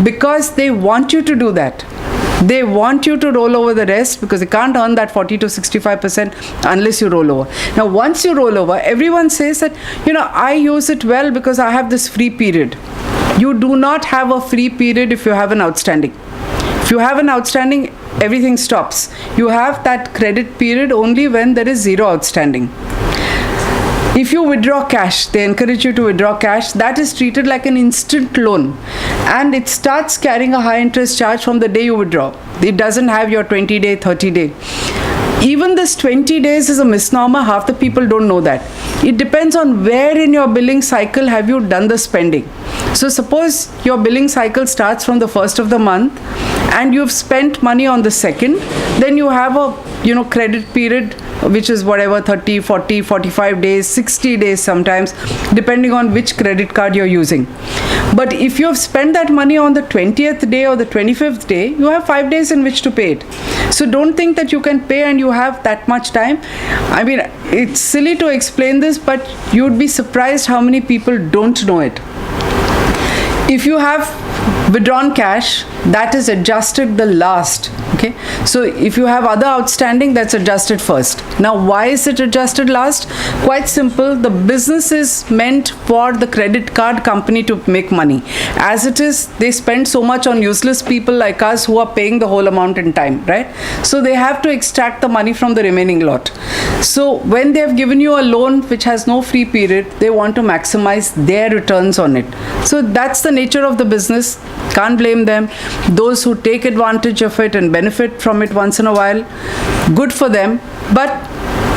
because they want you to do that. They want you to roll over the rest, because they can't earn that 40 to 65% unless you roll over. Now, once you roll over, everyone says that, I use it well because I have this free period. You do not have a free period if you have an outstanding. If you have an outstanding, everything stops. You have that credit period only when there is zero outstanding. If you withdraw cash, they encourage you to withdraw cash, that is treated like an instant loan, and it starts carrying a high interest charge from the day you withdraw. It doesn't have your 20-day, 30-day. Even this 20 days is a misnomer. Half the people don't know that. It depends on where in your billing cycle have you done the spending. So suppose your billing cycle starts from the 1st of the month and you've spent money on the 2nd, then you have a credit period which is whatever, 30, 40, 45 days, 60 days sometimes, depending on which credit card you're using. But if you have spent that money on the 20th day or the 25th day, you have 5 days in which to pay it. So don't think that you can pay and you have that much time. I mean, it's silly to explain this, but you'd be surprised how many people don't know it. If you have withdrawn cash, that is adjusted the last. Okay, so if you have other outstanding, that's adjusted first. Now, why is it adjusted last? Quite simple. The business is meant for the credit card company to make money. As it is, they spend so much on useless people like us who are paying the whole amount in time, right? So they have to extract the money from the remaining lot. So when they have given you a loan which has no free period, they want to maximize their returns on it. So that's the nature of the business. Can't blame them. Those who take advantage of it and benefit from it once in a while, good for them. But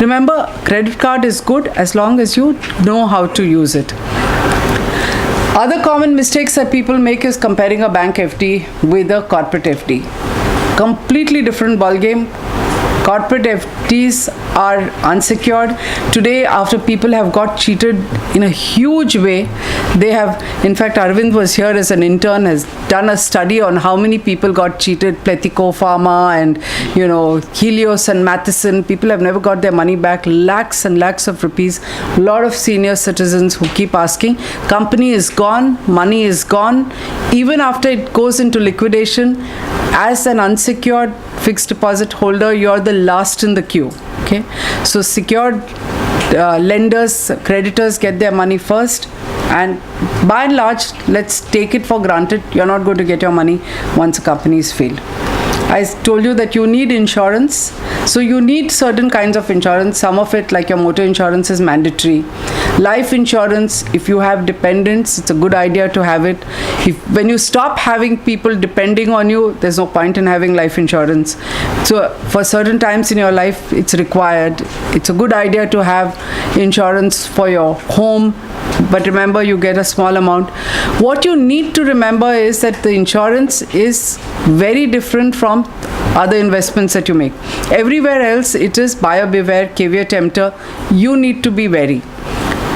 remember, credit card is good as long as you know how to use it. Other common mistakes that people make is comparing a bank FD with a corporate FD. Completely different ballgame. Corporate FDs are unsecured. Today, after people have got cheated in a huge way, they have, in fact, Arvind was here as an intern, has done a study on how many people got cheated, Pletico Pharma and, Helios and Matheson. People have never got their money back, lakhs and lakhs of rupees. A lot of senior citizens who keep asking, company is gone, money is gone. Even after it goes into liquidation, as an unsecured fixed deposit holder, you're the last in the queue. Okay, so secured lenders, creditors get their money first, and by and large, let's take it for granted, you're not going to get your money once a company is failed. I told you that you need insurance. So you need certain kinds of insurance. Some of it, like your motor insurance, is mandatory. Life insurance, if you have dependents, it's a good idea to have it. When you stop having people depending on you, there's no point in having life insurance. So for certain times in your life, it's required. It's a good idea to have insurance for your home. But remember, you get a small amount. What you need to remember is that the insurance is very different from other investments that you make. Everywhere else, it is buyer beware, caveat tempter. You need to be wary.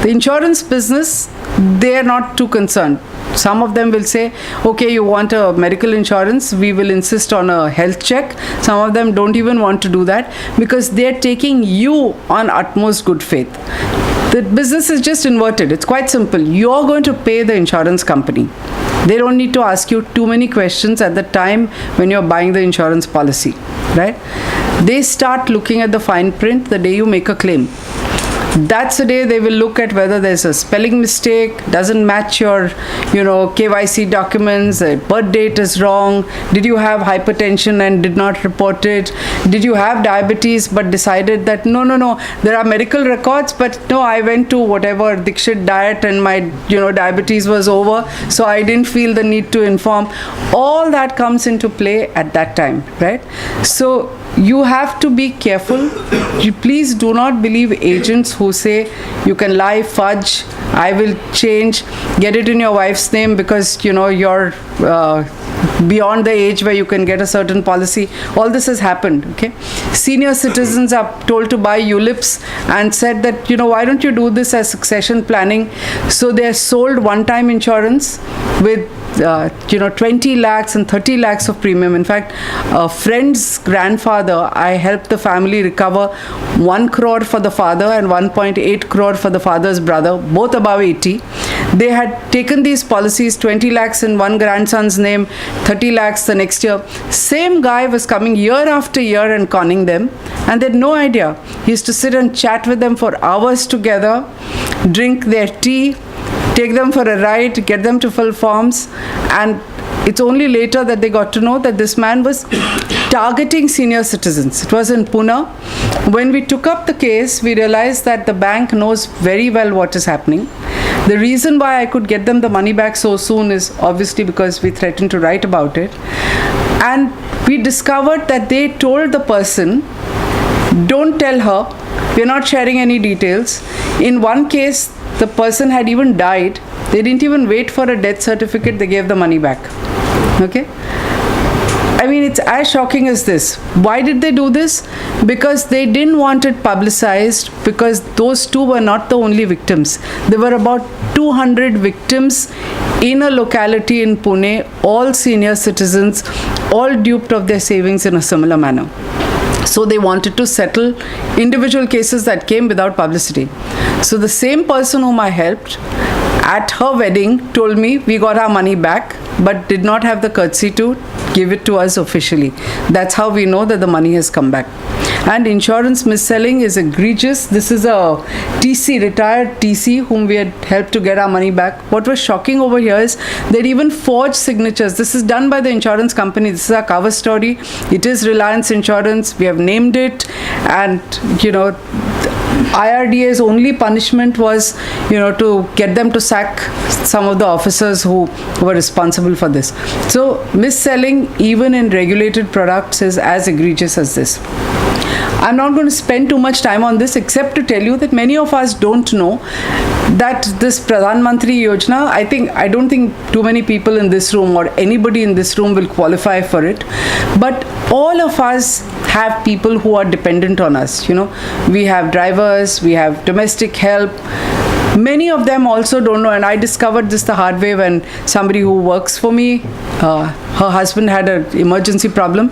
The insurance business, they are not too concerned. Some of them will say, okay, you want a medical insurance, we will insist on a health check. Some of them don't even want to do that because they're taking you on utmost good faith. The business is just inverted. It's quite simple. You're going to pay the insurance company. They don't need to ask you too many questions at the time when you're buying the insurance policy, right? They start looking at the fine print the day you make a claim. That's the day they will look at whether there's a spelling mistake, doesn't match your, KYC documents, the birth date is wrong, did you have hypertension and did not report it, did you have diabetes but decided that no, there are medical records, but no, I went to whatever Dikshit diet and my, diabetes was over, so I didn't feel the need to inform. All that comes into play at that time, right? So you have to be careful. You please do not believe agents who say you can lie, fudge, I will change, get it in your wife's name because you're beyond the age where you can get a certain policy. All this has happened, okay? Senior citizens are told to buy ULIPs and said that, why don't you do this as succession planning? So they're sold one-time insurance with 20 lakhs and 30 lakhs of premium. In fact, a friend's grandfather, I helped the family recover 1 crore for the father and 1.8 crore for the father's brother, both above 80. They had taken these policies, 20 lakhs in one grandson's name, 30 lakhs the next year. Same guy was coming year after year and conning them, and they had no idea. He used to sit and chat with them for hours together, drink their tea, take them for a ride, get them to fill forms, and it's only later that they got to know that this man was targeting senior citizens. It was in Pune. When we took up the case, we realized that the bank knows very well what is happening. The reason why I could get them the money back so soon is obviously because we threatened to write about it. And we discovered that they told the person, don't tell her, we're not sharing any details. In one case, the person had even died. They didn't even wait for a death certificate, they gave the money back. Okay? I mean, it's as shocking as this. Why did they do this? Because they didn't want it publicized, because those two were not the only victims. There were about 200 victims in a locality in Pune, all senior citizens, all duped of their savings in a similar manner. So they wanted to settle individual cases that came without publicity. So the same person whom I helped at her wedding told me we got our money back, but did not have the courtesy to give it to us officially. That's how we know that the money has come back. And insurance mis-selling is egregious. This is a TC, retired TC, whom we had helped to get our money back. What was shocking over here is they'd even forged signatures. This is done by the insurance company. This is our cover story. It is Reliance Insurance. We have named it, and IRDA's only punishment was, to get them to sack some of the officers who were responsible for this. So mis-selling, even in regulated products, is as egregious as this. I'm not going to spend too much time on this, except to tell you that many of us don't know that this Pradhan Mantri Yojana, I don't think too many people in this room or anybody in this room will qualify for it. But all of us have people who are dependent on us. We have drivers, we have domestic help. Many of them also don't know, and I discovered this the hard way when somebody who works for me, her husband had an emergency problem.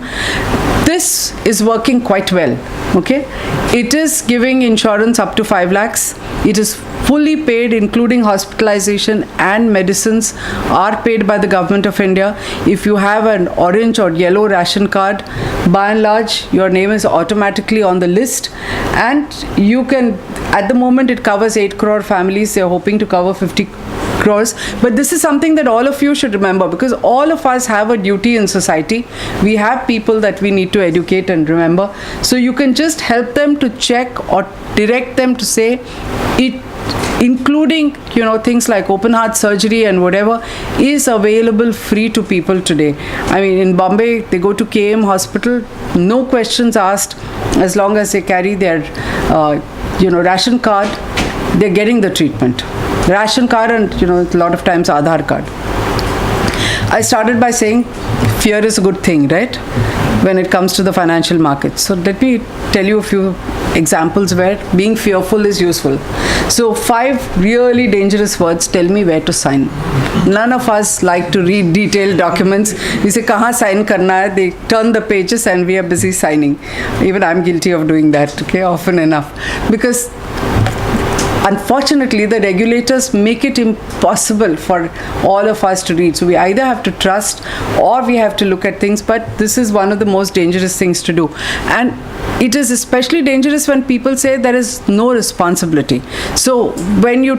This is working quite well, okay? It is giving insurance up to 5 lakhs. It is fully paid, including hospitalization, and medicines are paid by the government of India. If you have an orange or yellow ration card, by and large, your name is automatically on the list, and you can, at the moment it covers 8 crore families. They're hoping to cover 50 crores. But this is something that all of you should remember, because all of us have a duty in society. We have people that we need to educate and remember. So you can just help them to check or direct them to say it, including things like open heart surgery and whatever, is available free to people today. I mean, in Bombay, they go to KM hospital, no questions asked. As long as they carry their ration card, they're getting the treatment. Ration card and a lot of times Aadhaar card. I started by saying fear is a good thing, right, when it comes to the financial markets. So let me tell you a few examples where being fearful is useful. So 5 really dangerous words. Tell me where to sign. None of us like to read detailed documents. We say, kahan sign karna hai? They turn the pages and we are busy signing. Even I'm guilty of doing that, okay, often enough. Because unfortunately, the regulators make it impossible for all of us to read. So we either have to trust or we have to look at things, but this is one of the most dangerous things to do. And it is especially dangerous when people say there is no responsibility. So when your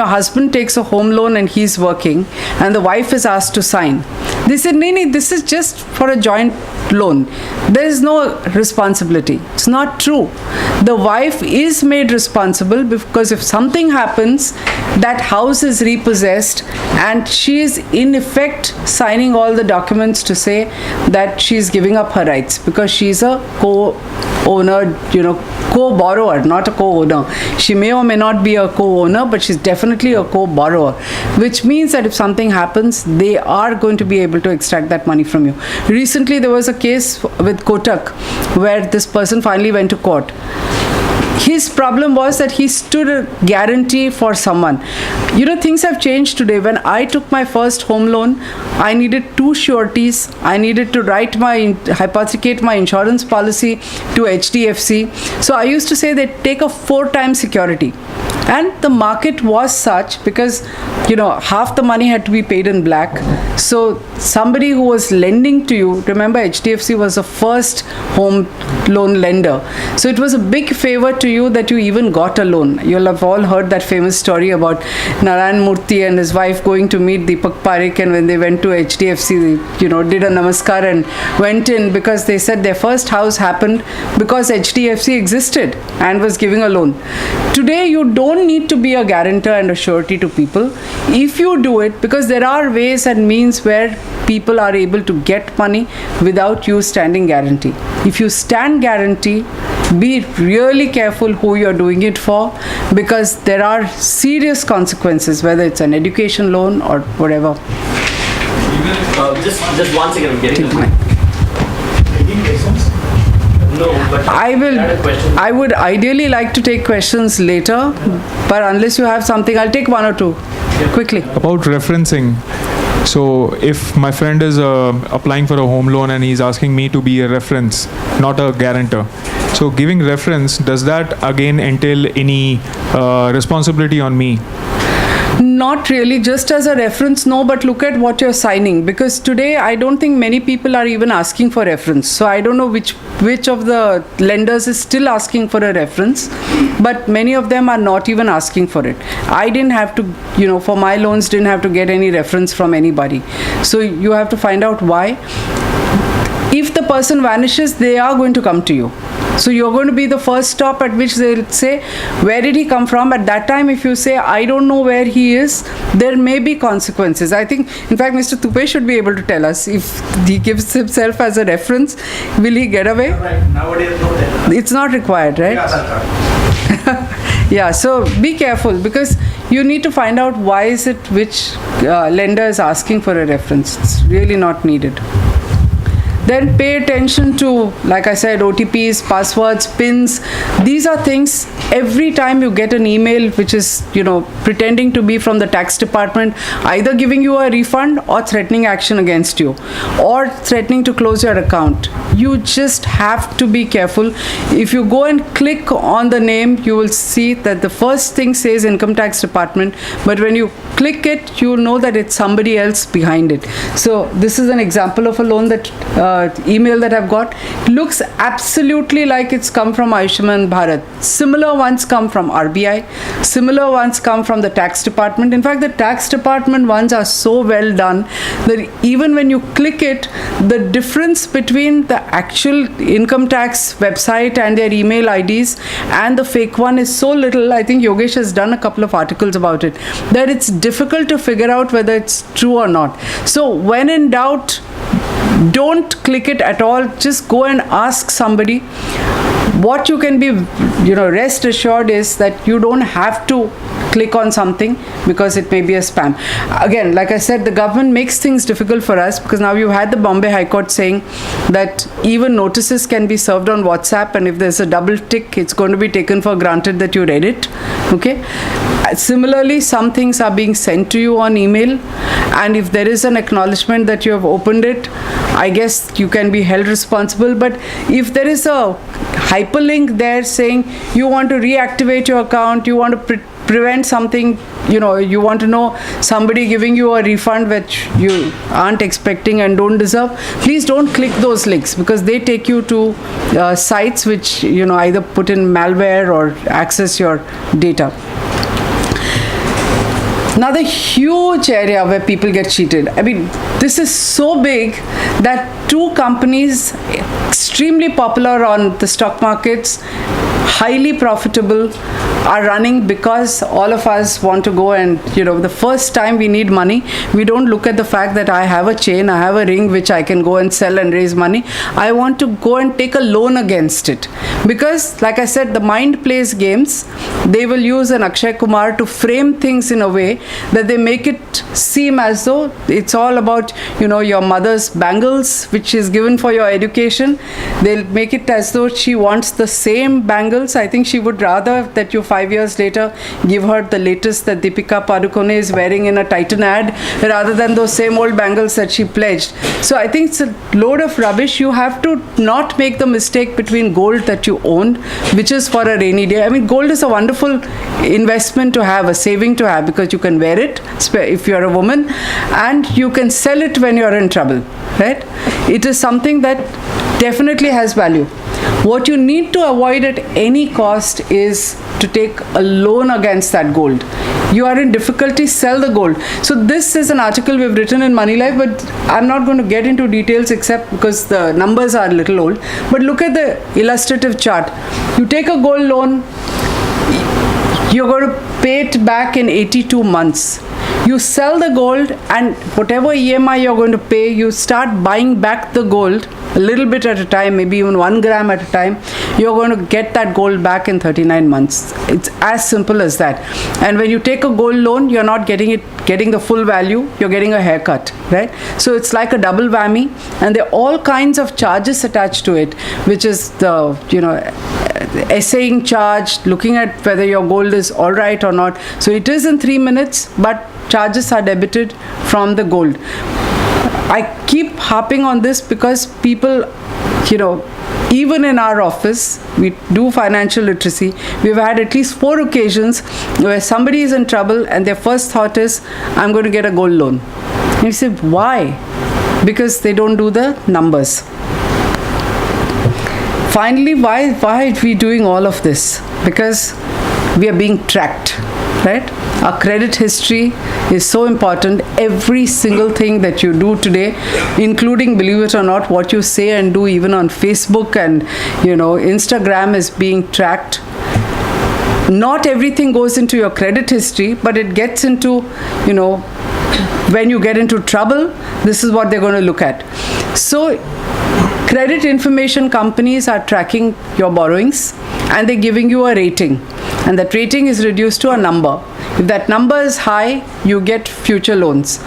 husband takes a home loan and he's working and the wife is asked to sign, they said, nee, this is just for a joint loan. There is no responsibility. It's not true. The wife is made responsible because if something happens, that house is repossessed and she is in effect signing all the documents to say that she's giving up her rights because she's a co-owner, co-borrower, not a co-owner. She may or may not be a co-owner, but she's definitely a co-borrower, which means that if something happens, they are going to be able to extract that money from you. Recently, there was a case with Kotak where this person finally went to court. His problem was that he stood a guarantee for someone. Things have changed today. When I took my first home loan, I needed 2 sureties. I needed to hypothecate my insurance policy to HDFC. So I used to say they take a 4-time security. And the market was such because, half the money had to be paid in black. So somebody who was lending to you, remember HDFC was the first home loan lender. So it was a big favor to you that you even got a loan. You'll have all heard that famous story about Narayan Murthy and his wife going to meet Deepak Parekh, and when they went to HDFC, they, did a namaskar and went in because they said their first house happened because HDFC existed and was giving a loan. Today, you don't need to be a guarantor and a surety to people. If you do it, because there are ways and means where people are able to get money without you standing guarantee. If you stand guarantee, be really careful who you're doing it for, because there are serious consequences, whether it's an education loan or whatever. Just once again, I'm getting Taking questions? No, but I would ideally like to take questions later, but unless you have something, I'll take 1 or 2 quickly. About referencing. So if my friend is applying for a home loan and he's asking me to be a reference, not a guarantor. So giving reference, does that again entail any responsibility on me? Not really, just as a reference, no, but look at what you're signing, because today I don't think many people are even asking for reference. So I don't know which of the lenders is still asking for a reference, but many of them are not even asking for it. I didn't have to, for my loans, didn't have to get any reference from anybody. So you have to find out why. If the person vanishes, they are going to come to you. So you're going to be the first stop at which they'll say, where did he come from? At that time, if you say, I don't know where he is, there may be consequences. I think, in fact, Mr. Tupe should be able to tell us if he gives himself as a reference, will he get away? Right. Nowadays, no that. It's not required, right? Yeah, that's right. Yeah, so be careful, because you need to find out why is it which lender is asking for a reference. It's really not needed. Then pay attention to, like I said, OTPs, passwords, PINs. These are things every time you get an email which is, pretending to be from the tax department, either giving you a refund or threatening action against you or threatening to close your account. You just have to be careful. If you go and click on the name, you will see that the first thing says Income Tax Department, but when you click it, you will know that it's somebody else behind it. So this is an example of a loan that email that I've got. Looks absolutely like it's come from Ayushman Bharat. Similar ones come from RBI. Similar ones come from the tax department. In fact, the tax department ones are so well done that even when you click it, the difference between the actual income tax website and their email IDs and the fake one is so little. I think Yogesh has done a couple of articles about it, that it's difficult to figure out whether it's true or not. So when in doubt, don't click it at all. Just go and ask somebody. What you can be, rest assured is that you don't have to click on something because it may be a spam. Again, like I said, the government makes things difficult for us because now you had the Bombay High Court saying that even notices can be served on WhatsApp, and if there's a double tick, it's going to be taken for granted that you read it. Okay. Similarly, some things are being sent to you on email, and if there is an acknowledgement that you have opened it, I guess you can be held responsible. But if there is a hyperlink there saying you want to reactivate your account, you want to prevent something, you want to know somebody giving you a refund which you aren't expecting and don't deserve, please don't click those links, because they take you to sites which either put in malware or access your data. Another huge area where people get cheated. I mean, this is so big that two companies, extremely popular on the stock markets, highly profitable, are running because all of us want to go and, the first time we need money, we don't look at the fact that I have a chain, I have a ring which I can go and sell and raise money. I want to go and take a loan against it. Because, like I said, the mind plays games. They will use an Akshay Kumar to frame things in a way that they make it seem as though it's all about, your mother's bangles, which is given for your education. They'll make it as though she wants the same bangles. I think she would rather that you 5 years later give her the latest that Deepika Padukone is wearing in a Titan ad, rather than those same old bangles that she pledged. So I think it's a load of rubbish. You have to not make the mistake between gold that you own, which is for a rainy day. I mean, gold is a wonderful investment to have, a saving to have, because you can wear it if you're a woman, and you can sell it when you're in trouble, right? It is something that definitely has value. What you need to avoid at any cost is to take a loan against that gold. You are in difficulty, sell the gold. So this is an article we've written in Moneylife, but I'm not going to get into details except because the numbers are a little old. But look at the illustrative chart. You take a gold loan, you're going to pay it back in 82 months. You sell the gold, and whatever EMI you're going to pay, you start buying back the gold a little bit at a time, maybe even 1 gram at a time. You're going to get that gold back in 39 months. It's as simple as that. And when you take a gold loan, you're not getting the full value, you're getting a haircut, right? So it's like a double whammy, and there are all kinds of charges attached to it, which is the, assaying charge, looking at whether your gold is all right or not. So it is in 3 minutes, but charges are debited from the gold. I keep harping on this because people, even in our office, we do financial literacy. We've had at least 4 occasions where somebody is in trouble and their first thought is, I'm going to get a gold loan. And you say, why? Because they don't do the numbers. Finally, why are we doing all of this? Because we are being tracked, right? Our credit history is so important. Every single thing that you do today, including, believe it or not, what you say and do even on Facebook and, Instagram, is being tracked. Not everything goes into your credit history, but it gets into, when you get into trouble, this is what they're going to look at. So credit information companies are tracking your borrowings, and they're giving you a rating, and that rating is reduced to a number. If that number is high, you get future loans.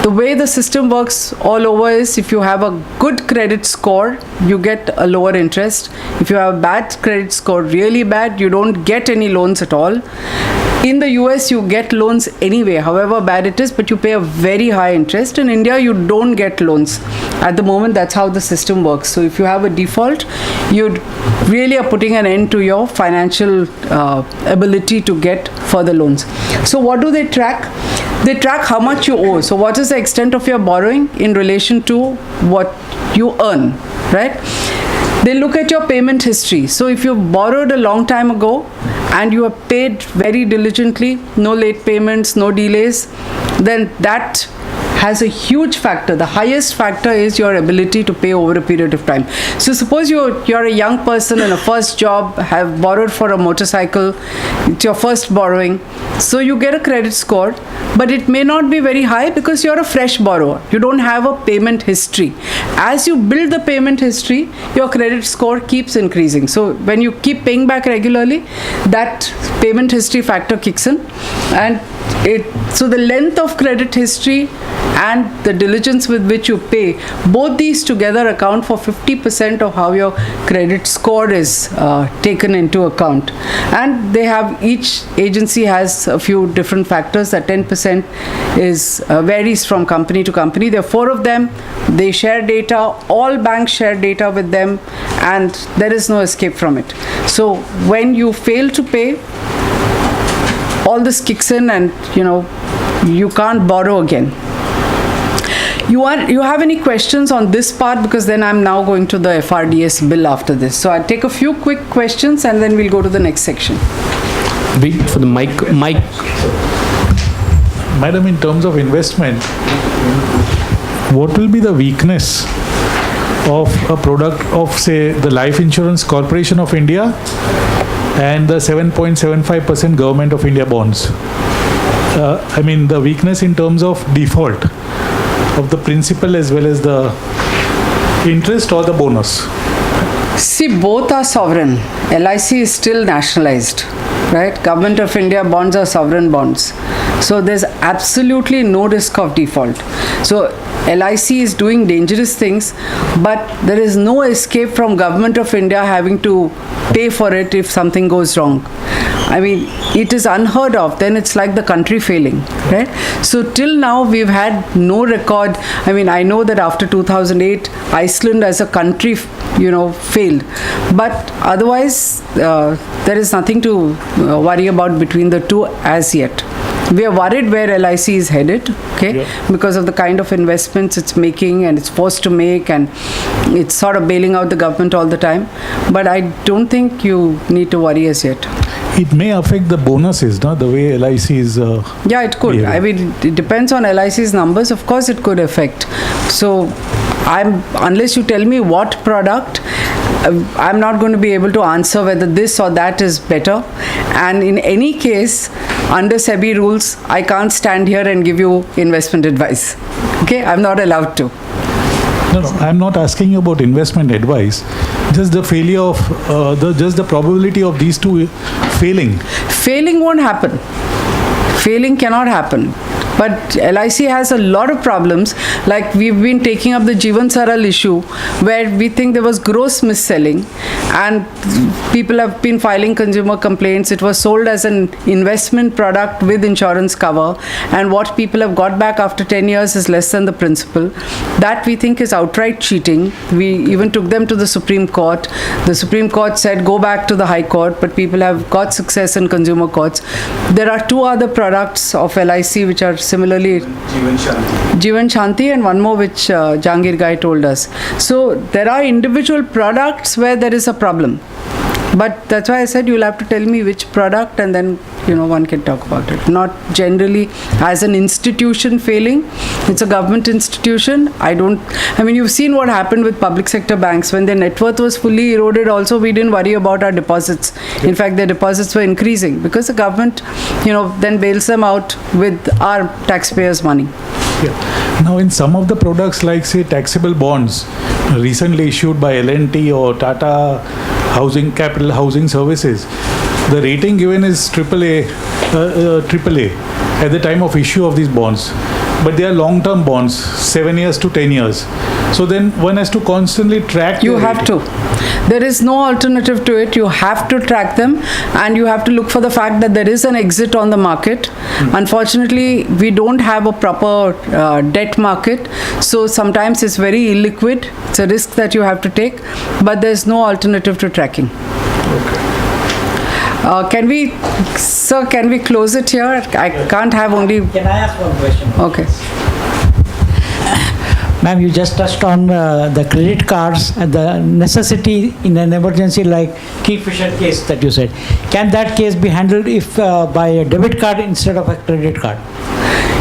The way the system works all over is, if you have a good credit score, you get a lower interest. If you have a bad credit score, really bad, you don't get any loans at all. In the US, you get loans anyway, however bad it is, but you pay a very high interest. In India, you don't get loans. At the moment, that's how the system works. So if you have a default, you really are putting an end to your financial ability to get further loans. So what do they track? They track how much you owe. So what is the extent of your borrowing in relation to what you earn, right? They look at your payment history. So if you borrowed a long time ago and you have paid very diligently, no late payments, no delays, then that has a huge factor. The highest factor is your ability to pay over a period of time. So suppose you're a young person in a first job, have borrowed for a motorcycle, it's your first borrowing, so you get a credit score, but it may not be very high because you're a fresh borrower. You don't have a payment history. As you build the payment history, your credit score keeps increasing. So when you keep paying back regularly, that payment history factor kicks in, and so the length of credit history and the diligence with which you pay, both these together account for 50% of how your credit score is taken into account. And each agency has a few different factors. That 10% varies from company to company. There are 4 of them. They share data. All banks share data with them, and there is no escape from it. So when you fail to pay, all this kicks in, and you can't borrow again. You have any questions on this part? Because then I'm now going to the FRDS bill after this. So I'll take a few quick questions and then we'll go to the next section. Wait for the mic. Madam, in terms of investment, what will be the weakness of a product of, say, the Life Insurance Corporation of India and the 7.75% Government of India bonds? The weakness in terms of default of the principal as well as the interest or the bonus. See, both are sovereign. LIC is still nationalized, right? Government of India bonds are sovereign bonds. So there's absolutely no risk of default. So LIC is doing dangerous things, but there is no escape from Government of India having to pay for it if something goes wrong. It is unheard of. Then it's like the country failing, right? So till now we've had no record. I know that after 2008, Iceland as a country, failed. But otherwise, there is nothing to worry about between the two as yet. We are worried where LIC is headed, because of the kind of investments it's making and it's forced to make, and it's sort of bailing out the government all the time. But I don't think you need to worry as yet. It may affect the bonuses, the way LIC is. Yeah, it could. It depends on LIC's numbers. Of course, it could affect. So, unless you tell me what product, I'm not going to be able to answer whether this or that is better. And in any case, under SEBI rules, I can't stand here and give you investment advice. I'm not allowed to. No, I'm not asking you about investment advice. Just the failure of, just the probability of these two failing. Failing won't happen. Failing cannot happen. But LIC has a lot of problems. Like we've been taking up the Jeevan Saral issue, where we think there was gross mis-selling, and people have been filing consumer complaints. It was sold as an investment product with insurance cover, and what people have got back after 10 years is less than the principal. That we think is outright cheating. We even took them to the Supreme Court. The Supreme Court said go back to the High Court, but people have got success in consumer courts. There are 2 other products of LIC which are similarly Jeevan Shanti, and one more which Jangir Guy told us. So there are individual products where there is a problem, but that's why I said you'll have to tell me which product, and then one can talk about it. Not generally as an institution failing. It's a government institution. You've seen what happened with public sector banks. When their net worth was fully eroded also, we didn't worry about our deposits. In fact, their deposits were increasing because the government then bails them out with our taxpayers' money. Now, in some of the products like, say, taxable bonds recently issued by L&T or Tata Capital Housing Services, the rating given is AAA at the time of issue of these bonds. But they are long-term bonds, 7 years to 10 years. So then one has to constantly track. You have to. There is no alternative to it. You have to track them, and you have to look for the fact that there is an exit on the market. Unfortunately, we don't have a proper debt market, so sometimes it's very illiquid. It's a risk that you have to take, but there's no alternative to tracking. Can we close it here? I can't have only... Can I ask one question? Okay. Ma'am, you just touched on the credit cards and the necessity in an emergency like Kingfisher case that you said. Can that case be handled if by a debit card instead of a credit card?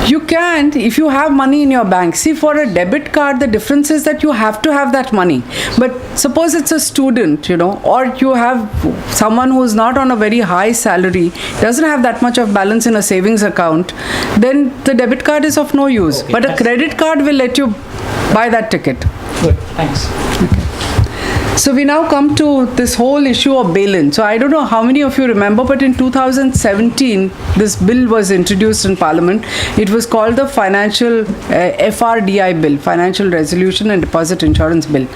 You can't if you have money in your bank. See, for a debit card, the difference is that you have to have that money. But suppose it's a student, or you have someone who's not on a very high salary, doesn't have that much of balance in a savings account, then the debit card is of no use. Okay, But a credit card will let you buy that ticket. Good, thanks. So we now come to this whole issue of bail-in. So I don't know how many of you remember, but in 2017, this bill was introduced in Parliament. It was called the FRDI Bill, Financial Resolution and Deposit Insurance Bill.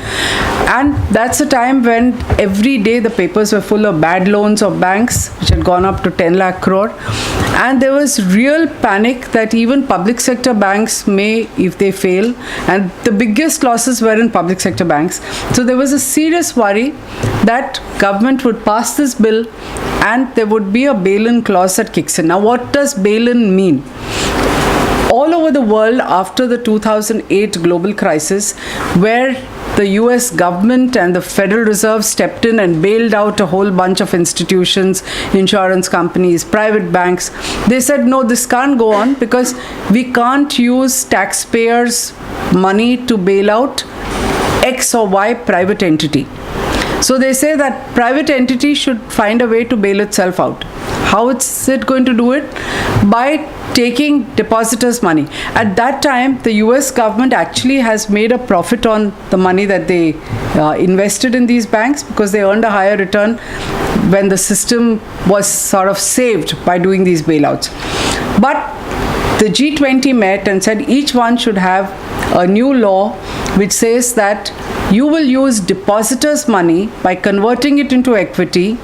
And that's a time when every day the papers were full of bad loans of banks, which had gone up to 10 lakh crore. And there was real panic that even public sector banks may, if they fail, and the biggest losses were in public sector banks. So there was a serious worry that government would pass this bill and there would be a bail-in clause that kicks in. Now, what does bail-in mean? All over the world after the 2008 global crisis, where the US government and the Federal Reserve stepped in and bailed out a whole bunch of institutions, insurance companies, private banks. They said, no, this can't go on because we can't use taxpayers' money to bail out X or Y private entity. So they say that private entity should find a way to bail itself out. How is it going to do it? By taking depositors' money. At that time, the US government actually has made a profit on the money that they invested in these banks because they earned a higher return when the system was sort of saved by doing these bailouts. But the G20 met and said each one should have a new law which says that you will use depositors' money by converting it into equity,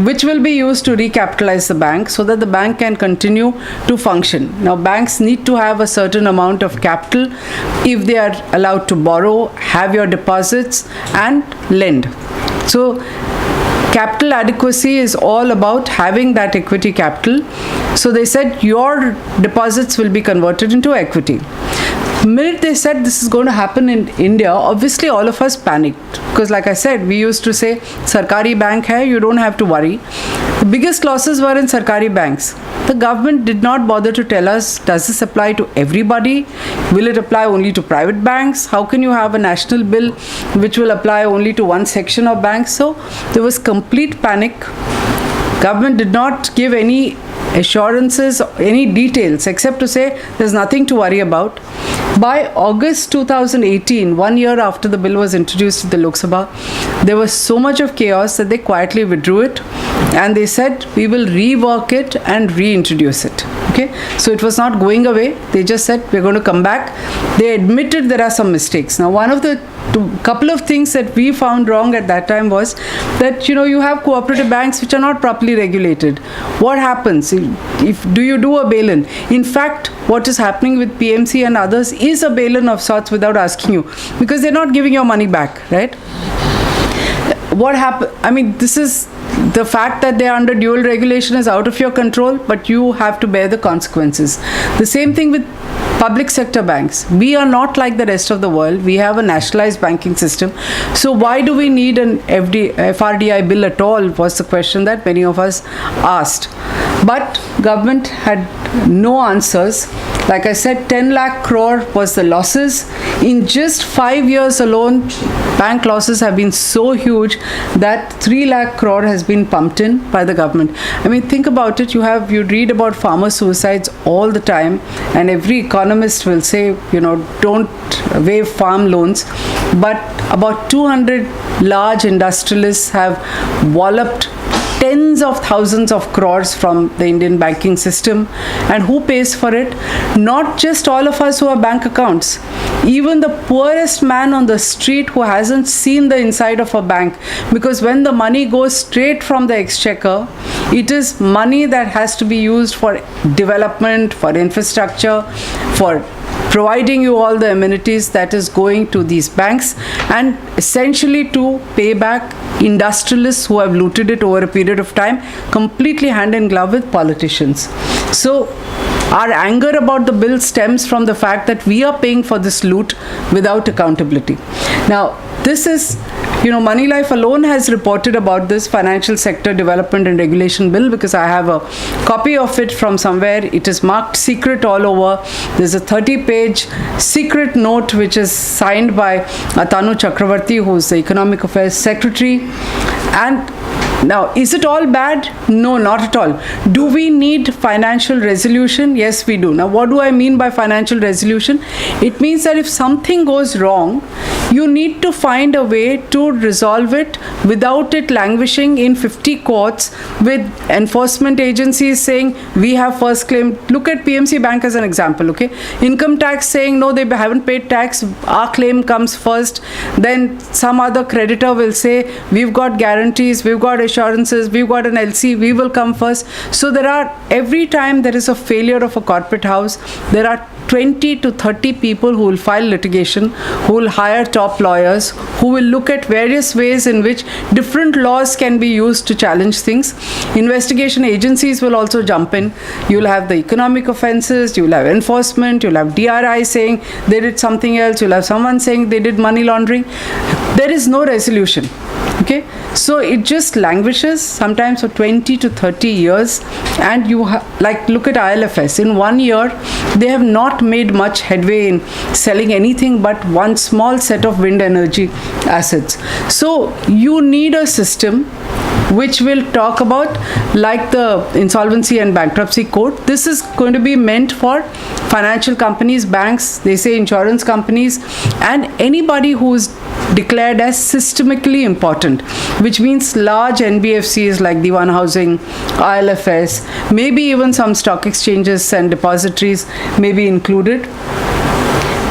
which will be used to recapitalize the bank so that the bank can continue to function. Now, banks need to have a certain amount of capital if they are allowed to borrow, have your deposits, and lend. So, capital adequacy is all about having that equity capital. So they said your deposits will be converted into equity. The minute they said this is going to happen in India, obviously all of us panicked. Because like I said, we used to say, Sarkari bank hai, you don't have to worry. The biggest losses were in Sarkari banks. The government did not bother to tell us, does this apply to everybody? Will it apply only to private banks? How can you have a national bill which will apply only to one section of banks? So there was complete panic. Government did not give any assurances, any details, except to say there's nothing to worry about. By August 2018, 1 year after the bill was introduced to the Lok Sabha, there was so much of chaos that they quietly withdrew it and they said, we will rework it and reintroduce it. Okay, so it was not going away. They just said, we're going to come back. They admitted there are some mistakes. Now, one of the couple of things that we found wrong at that time was that, you have cooperative banks which are not properly regulated. What happens? Do you do a bail-in? In fact, what is happening with PMC and others is a bail-in of sorts without asking you, because they're not giving your money back, right? What happened? I mean, this is the fact that they're under dual regulation is out of your control, but you have to bear the consequences. The same thing with public sector banks. We are not like the rest of the world. We have a nationalized banking system. So why do we need an FRDI bill at all was the question that many of us asked. But government had no answers. Like I said, 10 lakh crore was the losses. In just 5 years alone, bank losses have been so huge that 3 lakh crore has been pumped in by the government. I mean, think about it. You read about farmer suicides all the time, and every economist will say, don't waive farm loans. But about 200 large industrialists have walloped tens of thousands of crores from the Indian banking system. And who pays for it? Not just all of us who have bank accounts. Even the poorest man on the street who hasn't seen the inside of a bank. Because when the money goes straight from the exchequer, it is money that has to be used for development, for infrastructure, for providing you all the amenities that is going to these banks, and essentially to pay back industrialists who have looted it over a period of time, completely hand in glove with politicians. So Our anger about the bill stems from the fact that we are paying for this loot without accountability. Now, this is, Moneylife alone has reported about this Financial Sector Development and Regulation Bill, because I have a copy of it from somewhere. It is marked secret all over. There's a 30-page secret note which is signed by Atanu Chakravarti, who is the Economic Affairs Secretary. And now, is it all bad? No, not at all. Do we need financial resolution? Yes, we do. Now, what do I mean by financial resolution? It means that if something goes wrong, you need to find a way to resolve it without it languishing in 50 courts with enforcement agencies saying, we have first claim. Look at PMC Bank as an example, okay? Income tax saying, no, they haven't paid tax. Our claim comes first. Then some other creditor will say, we've got guarantees, we've got assurances, we've got an LC, we will come first. So every time there is a failure of a corporate house, there are 20 to 30 people who will file litigation, who will hire top lawyers, who will look at various ways in which different laws can be used to challenge things. Investigation agencies will also jump in. You'll have the economic offenses, you'll have enforcement, you'll have DRI saying they did something else, you'll have someone saying they did money laundering. There is no resolution. Okay, so it just languishes sometimes for 20 to 30 years, and look at ILFS. In 1 year, they have not made much headway in selling anything but one small set of wind energy assets. So you need a system which will talk about, like the Insolvency and Bankruptcy Code. This is going to be meant for financial companies, banks, they say insurance companies, and anybody who is declared as systemically important, which means large NBFCs like Diwan Housing, ILFS, maybe even some stock exchanges and depositories may be included.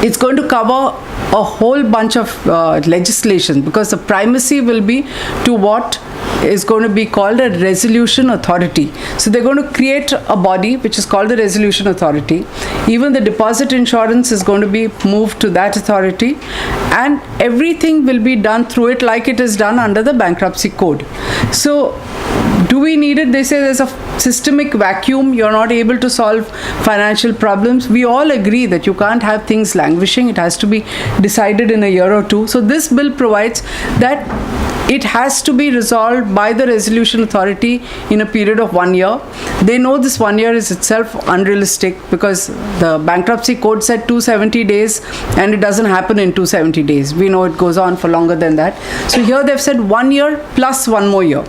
It's going to cover a whole bunch of legislation, because the primacy will be to what is going to be called a resolution authority. So they're going to create a body which is called the resolution authority. Even the deposit insurance is going to be moved to that authority, and everything will be done through it like it is done under the bankruptcy code. So do we need it? They say there's a systemic vacuum. You're not able to solve financial problems. We all agree that you can't have things languishing. It has to be decided in a year or two. So this bill provides that it has to be resolved by the resolution authority in a period of 1 year. They know this 1 year is itself unrealistic, because the bankruptcy code said 270 days and it doesn't happen in 270 days. We know it goes on for longer than that. So here they've said 1 year plus 1 more year.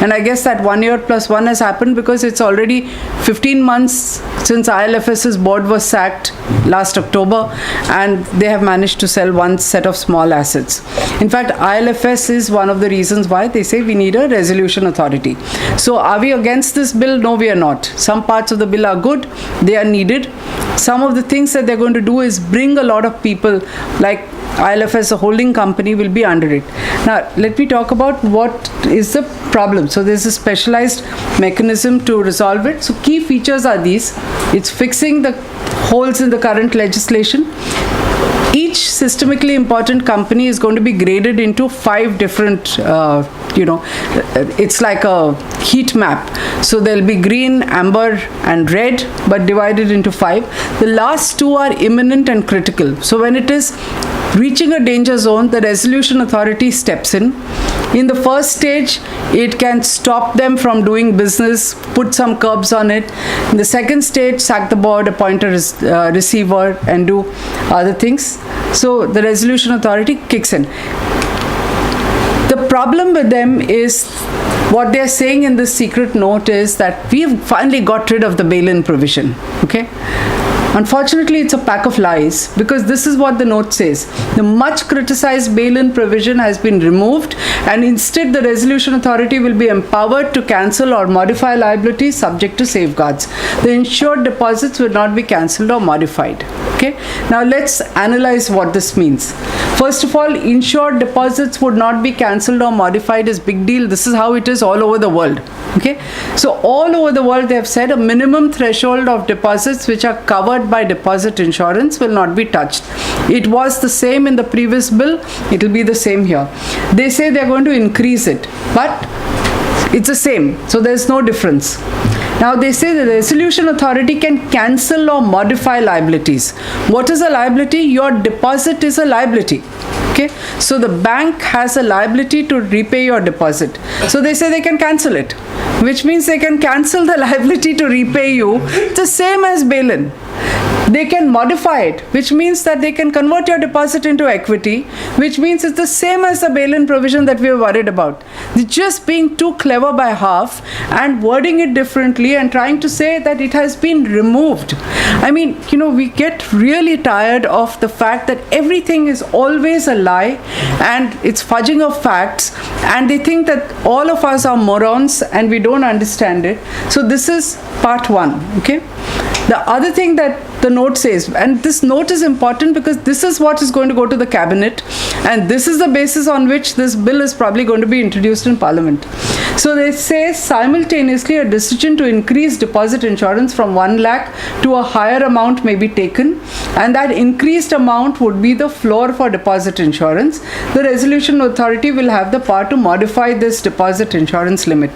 And I guess that 1 year plus 1 has happened because it's already 15 months since ILFS's board was sacked last October, and they have managed to sell one set of small assets. In fact, ILFS is one of the reasons why they say we need a resolution authority. So are we against this bill? No, we are not. Some parts of the bill are good. They are needed. Some of the things that they're going to do is bring a lot of people, like ILFS, a holding company, will be under it. Now, let me talk about what is the problem. So there's a specialized mechanism to resolve it. So key features are these. It's fixing the holes in the current legislation. Each systemically important company is going to be graded into 5 different, it's like a heat map. So there'll be green, amber, and red, but divided into 5. The last 2 are imminent and critical. So when it is reaching a danger zone, the resolution authority steps in. In the first stage, it can stop them from doing business, put some curbs on it. In the second stage, sack the board, appoint a receiver, and do other things. So the resolution authority kicks in. The problem with them is, what they're saying in this secret note is that we've finally got rid of the bail-in provision. Okay? Unfortunately, it's a pack of lies, because this is what the note says. The much criticized bail-in provision has been removed, and instead the resolution authority will be empowered to cancel or modify liabilities subject to safeguards. The insured deposits will not be cancelled or modified. Okay? Now let's analyze what this means. First of all, insured deposits would not be cancelled or modified is big deal. This is how it is all over the world. Okay? So all over the world they have said a minimum threshold of deposits which are covered by deposit insurance will not be touched. It was the same in the previous bill. It will be the same here. They say they are going to increase it, but it's the same. So there's no difference. Now they say the resolution authority can cancel or modify liabilities. What is a liability? Your deposit is a liability. Okay, so the bank has a liability to repay your deposit. So they say they can cancel it, which means they can cancel the liability to repay you. It's the same as bail-in. They can modify it, which means that they can convert your deposit into equity, which means it's the same as the bail-in provision that we were worried about. They're just being too clever by half and wording it differently and trying to say that it has been removed. I mean, we get really tired of the fact that everything is always a lie and it's fudging of facts, and they think that all of us are morons and we don't understand it. So this is part one, okay? The other thing that the note says, and this note is important because this is what is going to go to the cabinet, and this is the basis on which this bill is probably going to be introduced in Parliament. So they say simultaneously a decision to increase deposit insurance from 1 lakh to a higher amount may be taken, and that increased amount would be the floor for deposit insurance. The resolution authority will have the power to modify this deposit insurance limit.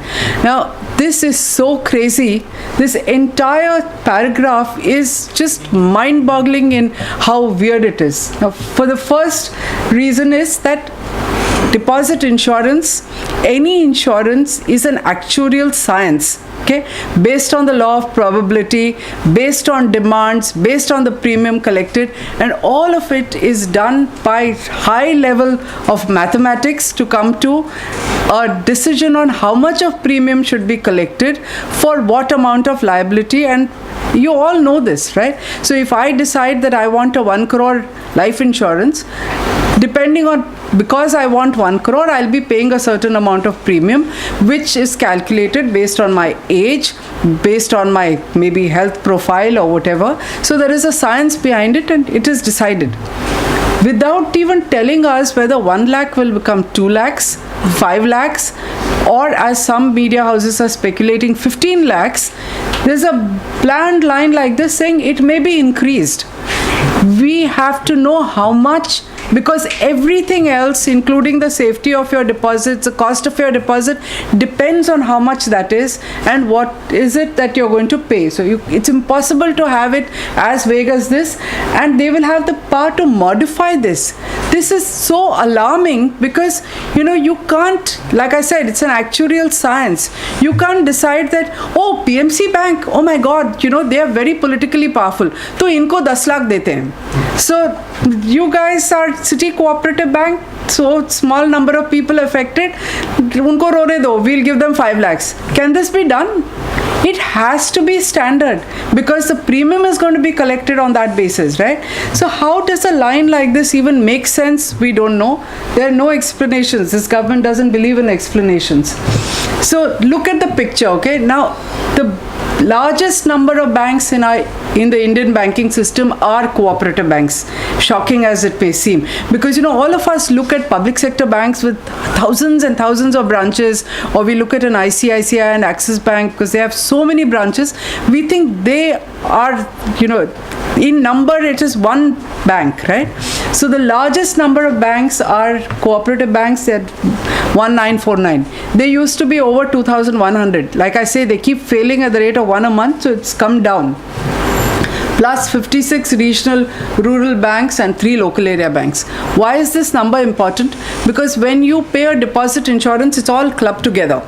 Now, this is so crazy. This entire paragraph is just mind-boggling in how weird it is. Now, for the first reason is that deposit insurance, any insurance, is an actuarial science, okay, based on the law of probability, based on demands, based on the premium collected, and all of it is done by high level of mathematics to come to a decision on how much of premium should be collected for what amount of liability. And you all know this, right? So if I decide that I want a 1 crore life insurance, depending on, because I want 1 crore, I'll be paying a certain amount of premium, which is calculated based on my age, based on my maybe health profile or whatever. So there is a science behind it, and it is decided without even telling us whether 1 lakh will become 2 lakhs, 5 lakhs, or as some media houses are speculating, 15 lakhs. There's a bland line like this saying it may be increased. We have to know how much, because everything else, including the safety of your deposits, the cost of your deposit, depends on how much that is and what is it that you're going to pay. So it's impossible to have it as vague as this, and they will have the power to modify this. This is so alarming because, you can't, like I said, it's an actuarial science. You can't decide that, oh, PMC Bank, oh my God, they are very politically powerful, so inko 10 lakh dete hain. So you guys are City Cooperative Bank, so small number of people affected, unko rone do, we'll give them 5 lakhs. Can this be done? It has to be standard because the premium is going to be collected on that basis, right? So how does a line like this even make sense? We don't know. There are no explanations. This government doesn't believe in explanations. So look at the picture, okay? Now, the largest number of banks in the Indian banking system are cooperative banks, shocking as it may seem, because all of us look at public sector banks with thousands and thousands of branches, or we look at an ICICI and Axis Bank because they have so many branches. We think they are, in number it is one bank, right? So the largest number of banks are cooperative banks at 1949. They used to be over 2,100. Like I say, they keep failing at the rate of 1 a month, so it's come down. Plus 56 regional rural banks and 3 local area banks. Why is this number important? Because when you pay a deposit insurance, it's all clubbed together.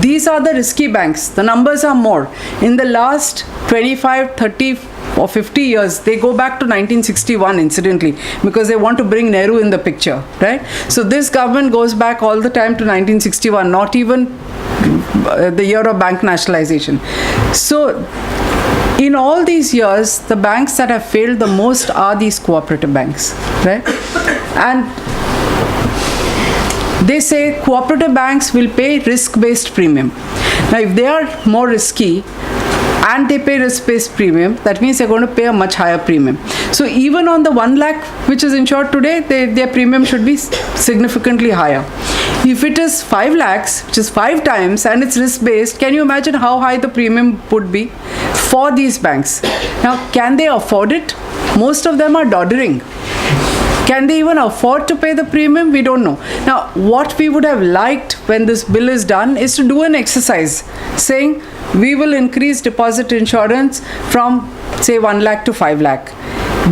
These are the risky banks. The numbers are more. In the last 25, 30 or 50 years, they go back to 1961 incidentally, because they want to bring Nehru in the picture, right? So this government goes back all the time to 1961, not even the year of bank nationalization. So in all these years, the banks that have failed the most are these cooperative banks, right? And they say cooperative banks will pay risk-based premium. Now, if they are more risky and they pay risk-based premium, that means they're going to pay a much higher premium. So even on the 1 lakh which is insured today, their premium should be significantly higher. If it is 5 lakhs, which is 5 times, and it's risk-based, can you imagine how high the premium would be for these banks? Now, can they afford it? Most of them are doddering. Can they even afford to pay the premium? We don't know. Now, what we would have liked when this bill is done is to do an exercise saying we will increase deposit insurance from say 1 lakh to 5 lakh.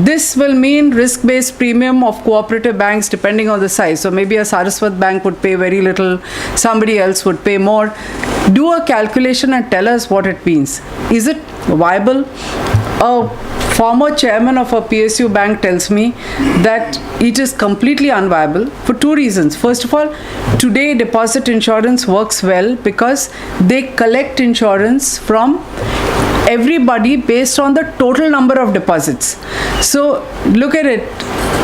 This will mean risk-based premium of cooperative banks depending on the size. So maybe a Saraswat bank would pay very little, somebody else would pay more. Do a calculation and tell us what it means. Is it viable? A former chairman of a PSU bank tells me that it is completely unviable for two reasons. First of all, today deposit insurance works well because they collect insurance from everybody based on the total number of deposits. So look at it.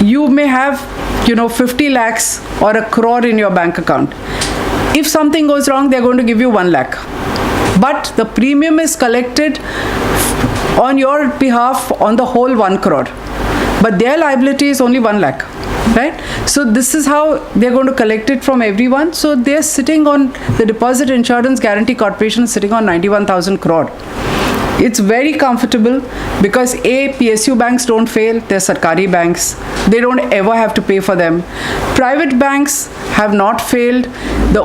You may have, 50 lakhs or a crore in your bank account. If something goes wrong, they're going to give you 1 lakh. But the premium is collected on your behalf on the whole 1 crore. But their liability is only 1 lakh. Right? So this is how they're going to collect it from everyone. So they're sitting on, the Deposit Insurance Guarantee Corporation is sitting on 91,000 crore. It's very comfortable because PSU banks don't fail, they're Sarkari banks. They don't ever have to pay for them. Private banks have not failed.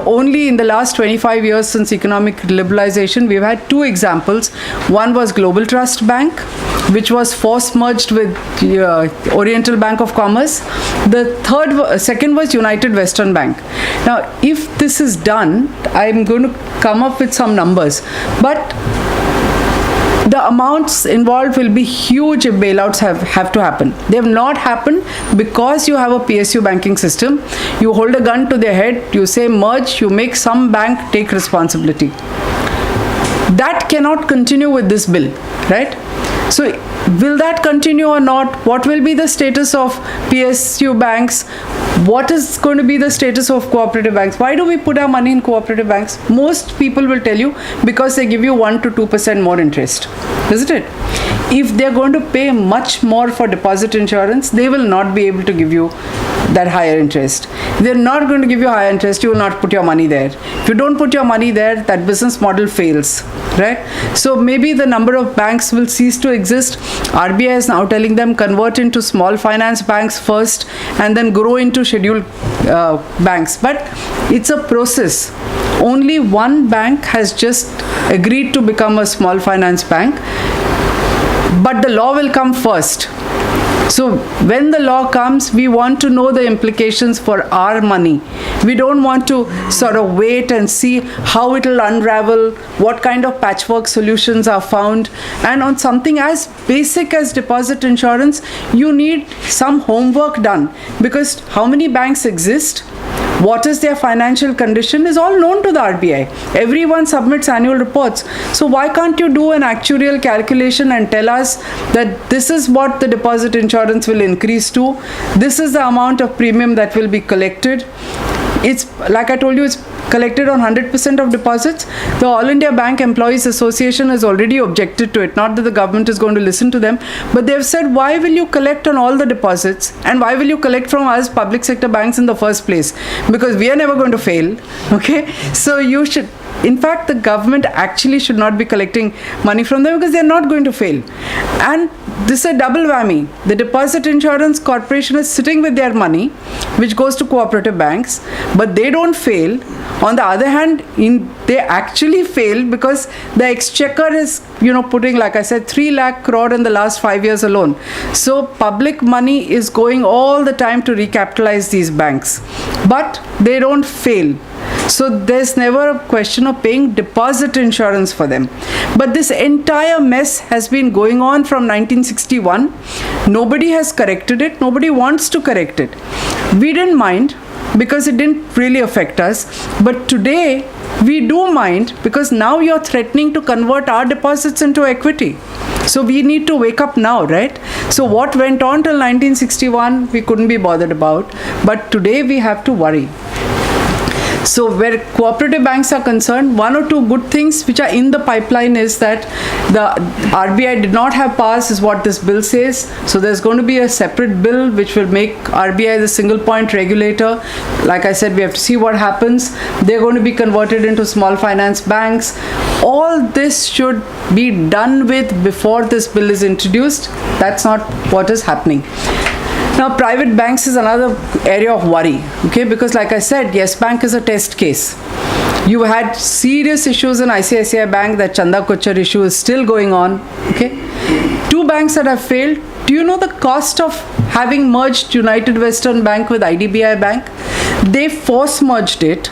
Only in the last 25 years since economic liberalization, we've had two examples. One was Global Trust Bank, which was force merged with Oriental Bank of Commerce. The second was United Western Bank. Now, if this is done, I'm going to come up with some numbers. But the amounts involved will be huge if bailouts have to happen. They have not happened because you have a PSU banking system. You hold a gun to their head, you say merge, you make some bank take responsibility. That cannot continue with this bill, right? So will that continue or not? What will be the status of PSU banks? What is going to be the status of cooperative banks? Why do we put our money in cooperative banks? Most people will tell you because they give you 1 to 2% more interest, isn't it? If they're going to pay much more for deposit insurance, they will not be able to give you that higher interest. If they're not going to give you higher interest, you will not put your money there. If you don't put your money there, that business model fails, right? So maybe the number of banks will cease to exist. RBI is now telling them convert into small finance banks first and then grow into scheduled banks. But it's a process. Only one bank has just agreed to become a small finance bank, but the law will come first. So when the law comes, we want to know the implications for our money. We don't want to sort of wait and see how it will unravel, what kind of patchwork solutions are found. And on something as basic as deposit insurance, you need some homework done, because how many banks exist? What is their financial condition is all known to the RBI. Everyone submits annual reports. So why can't you do an actuarial calculation and tell us that this is what the deposit insurance will increase to, this is the amount of premium that will be collected. It's like I told you, it's collected on 100% of deposits. The All India Bank Employees Association has already objected to it. Not that the government is going to listen to them, but they've said, why will you collect on all the deposits? And why will you collect from us public sector banks in the first place? Because we are never going to fail. Okay? So you should, in fact, the government actually should not be collecting money from them because they're not going to fail. And this is a double whammy. The Deposit Insurance Corporation is sitting with their money, which goes to cooperative banks, but they don't fail. On the other hand, they actually fail because the exchequer is, putting, like I said, 3 lakh crore in the last 5 years alone. So public money is going all the time to recapitalize these banks, but they don't fail. So there's never a question of paying deposit insurance for them. But this entire mess has been going on from 1961. Nobody has corrected it. Nobody wants to correct it. We didn't mind because it didn't really affect us. But today, we do mind because now you're threatening to convert our deposits into equity. So we need to wake up now, right? So what went on till 1961, we couldn't be bothered about. But today, we have to worry. So where cooperative banks are concerned, one or two good things which are in the pipeline is that the RBI did not have powers, is what this bill says. So there's going to be a separate bill which will make RBI the single point regulator. Like I said, we have to see what happens. They're going to be converted into small finance banks. All this should be done with before this bill is introduced. That's not what is happening. Now, private banks is another area of worry, okay, because like I said, Yes Bank is a test case. You had serious issues in ICICI Bank. That Chanda Kochar issue is still going on, okay. 2 banks that have failed. Do you know the cost of having merged United Western Bank with IDBI Bank? They force merged it.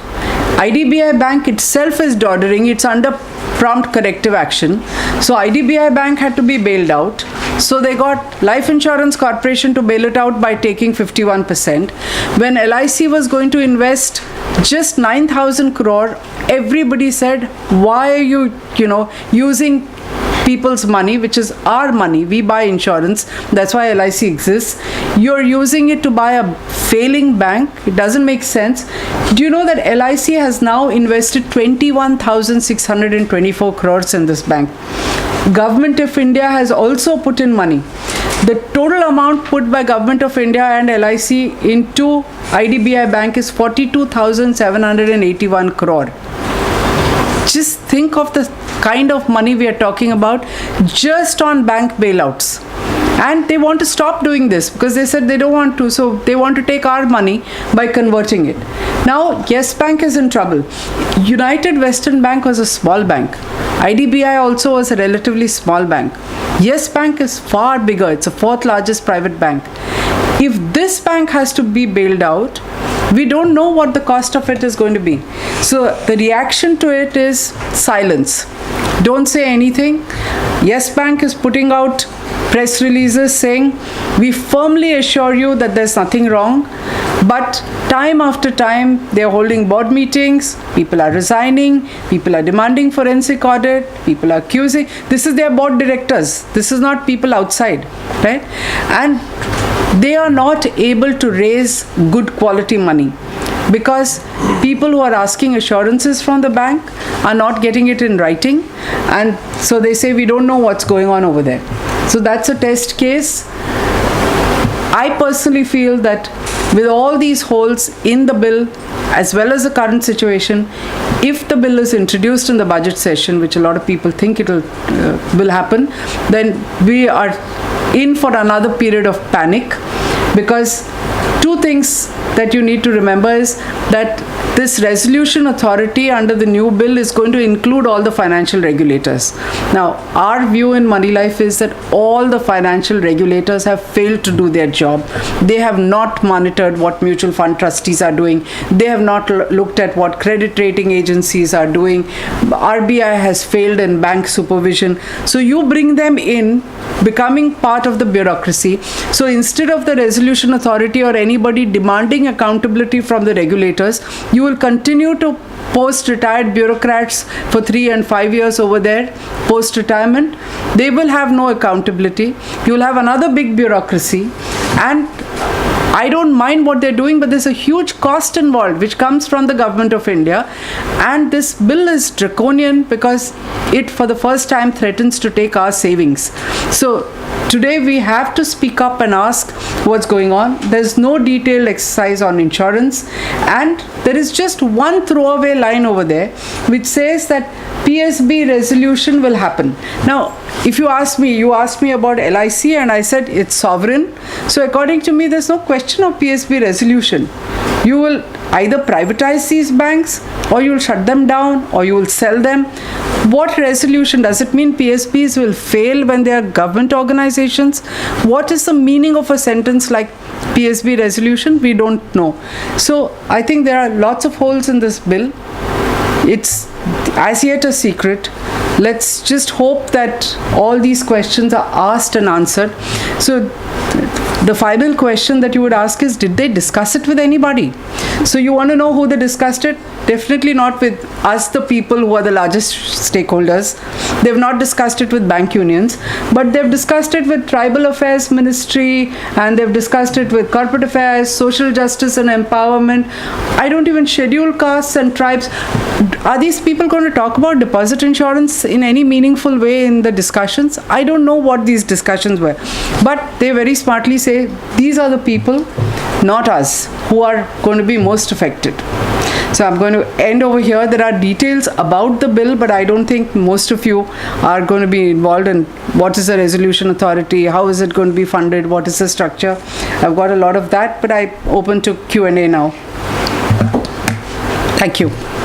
IDBI Bank itself is doddering. It's under prompt corrective action. So IDBI Bank had to be bailed out. So they got Life Insurance Corporation to bail it out by taking 51%. When LIC was going to invest just 9,000 crore, everybody said, why are you, using people's money, which is our money? We buy insurance. That's why LIC exists. You're using it to buy a failing bank. It doesn't make sense. Do you know that LIC has now invested 21,624 crores in this bank? Government of India has also put in money. The total amount put by Government of India and LIC into IDBI Bank is 42,781 crore. Just think of the kind of money we are talking about just on bank bailouts. And they want to stop doing this because they said they don't want to, so they want to take our money by converting it. Now, Yes Bank is in trouble. United Western Bank was a small bank. IDBI also was a relatively small bank. Yes Bank is far bigger. It's the 4th largest private bank. If this bank has to be bailed out, we don't know what the cost of it is going to be. So the reaction to it is silence. Don't say anything. Yes Bank is putting out press releases saying, we firmly assure you that there's nothing wrong. But time after time, they're holding board meetings, people are resigning, people are demanding forensic audit, people are accusing. This is their board directors. This is not people outside, right? And they are not able to raise good quality money because people who are asking assurances from the bank are not getting it in writing. And so they say, we don't know what's going on over there. So that's a test case. I personally feel that with all these holes in the bill, as well as the current situation, if the bill is introduced in the budget session, which a lot of people think it will happen, then we are in for another period of panic, because 2 things that you need to remember is that this resolution authority under the new bill is going to include all the financial regulators. Now, our view in Moneylife is that all the financial regulators have failed to do their job. They have not monitored what mutual fund trustees are doing. They have not looked at what credit rating agencies are doing. RBI has failed in bank supervision. So you bring them in, becoming part of the bureaucracy. So instead of the resolution authority or anybody demanding accountability from the regulators, you will continue to post retired bureaucrats for 3 and 5 years over there, post retirement. They will have no accountability. You will have another big bureaucracy, and I don't mind what they're doing, but there's a huge cost involved which comes from the Government of India, and this bill is draconian because it for the first time threatens to take our savings. So today we have to speak up and ask what's going on. There's no detailed exercise on insurance, and there is just one throwaway line over there which says that PSB resolution will happen. Now, if you asked me about LIC, and I said it's sovereign. So according to me, there's no question of PSB resolution. You will either privatize these banks, or you will shut them down, or you will sell them. What resolution? Does it mean PSBs will fail when they are government organizations? What is the meaning of a sentence like PSB resolution? We don't know. So I think there are lots of holes in this bill. It's as yet a secret. Let's just hope that all these questions are asked and answered. So the final question that you would ask is, did they discuss it with anybody? So you want to know who they discussed it? Definitely not with us, the people who are the largest stakeholders. They've not discussed it with bank unions, but they've discussed it with Tribal Affairs Ministry, and they've discussed it with Corporate Affairs, Social Justice and Empowerment. I don't even schedule castes and tribes. Are these people going to talk about deposit insurance in any meaningful way in the discussions? I don't know what these discussions were, but they very smartly say these are the people, not us, who are going to be most affected. So I'm going to end over here. There are details about the bill, but I don't think most of you are going to be involved in what is the resolution authority, how is it going to be funded, what is the structure. I've got a lot of that, but I'm open to Q&A now. Thank you.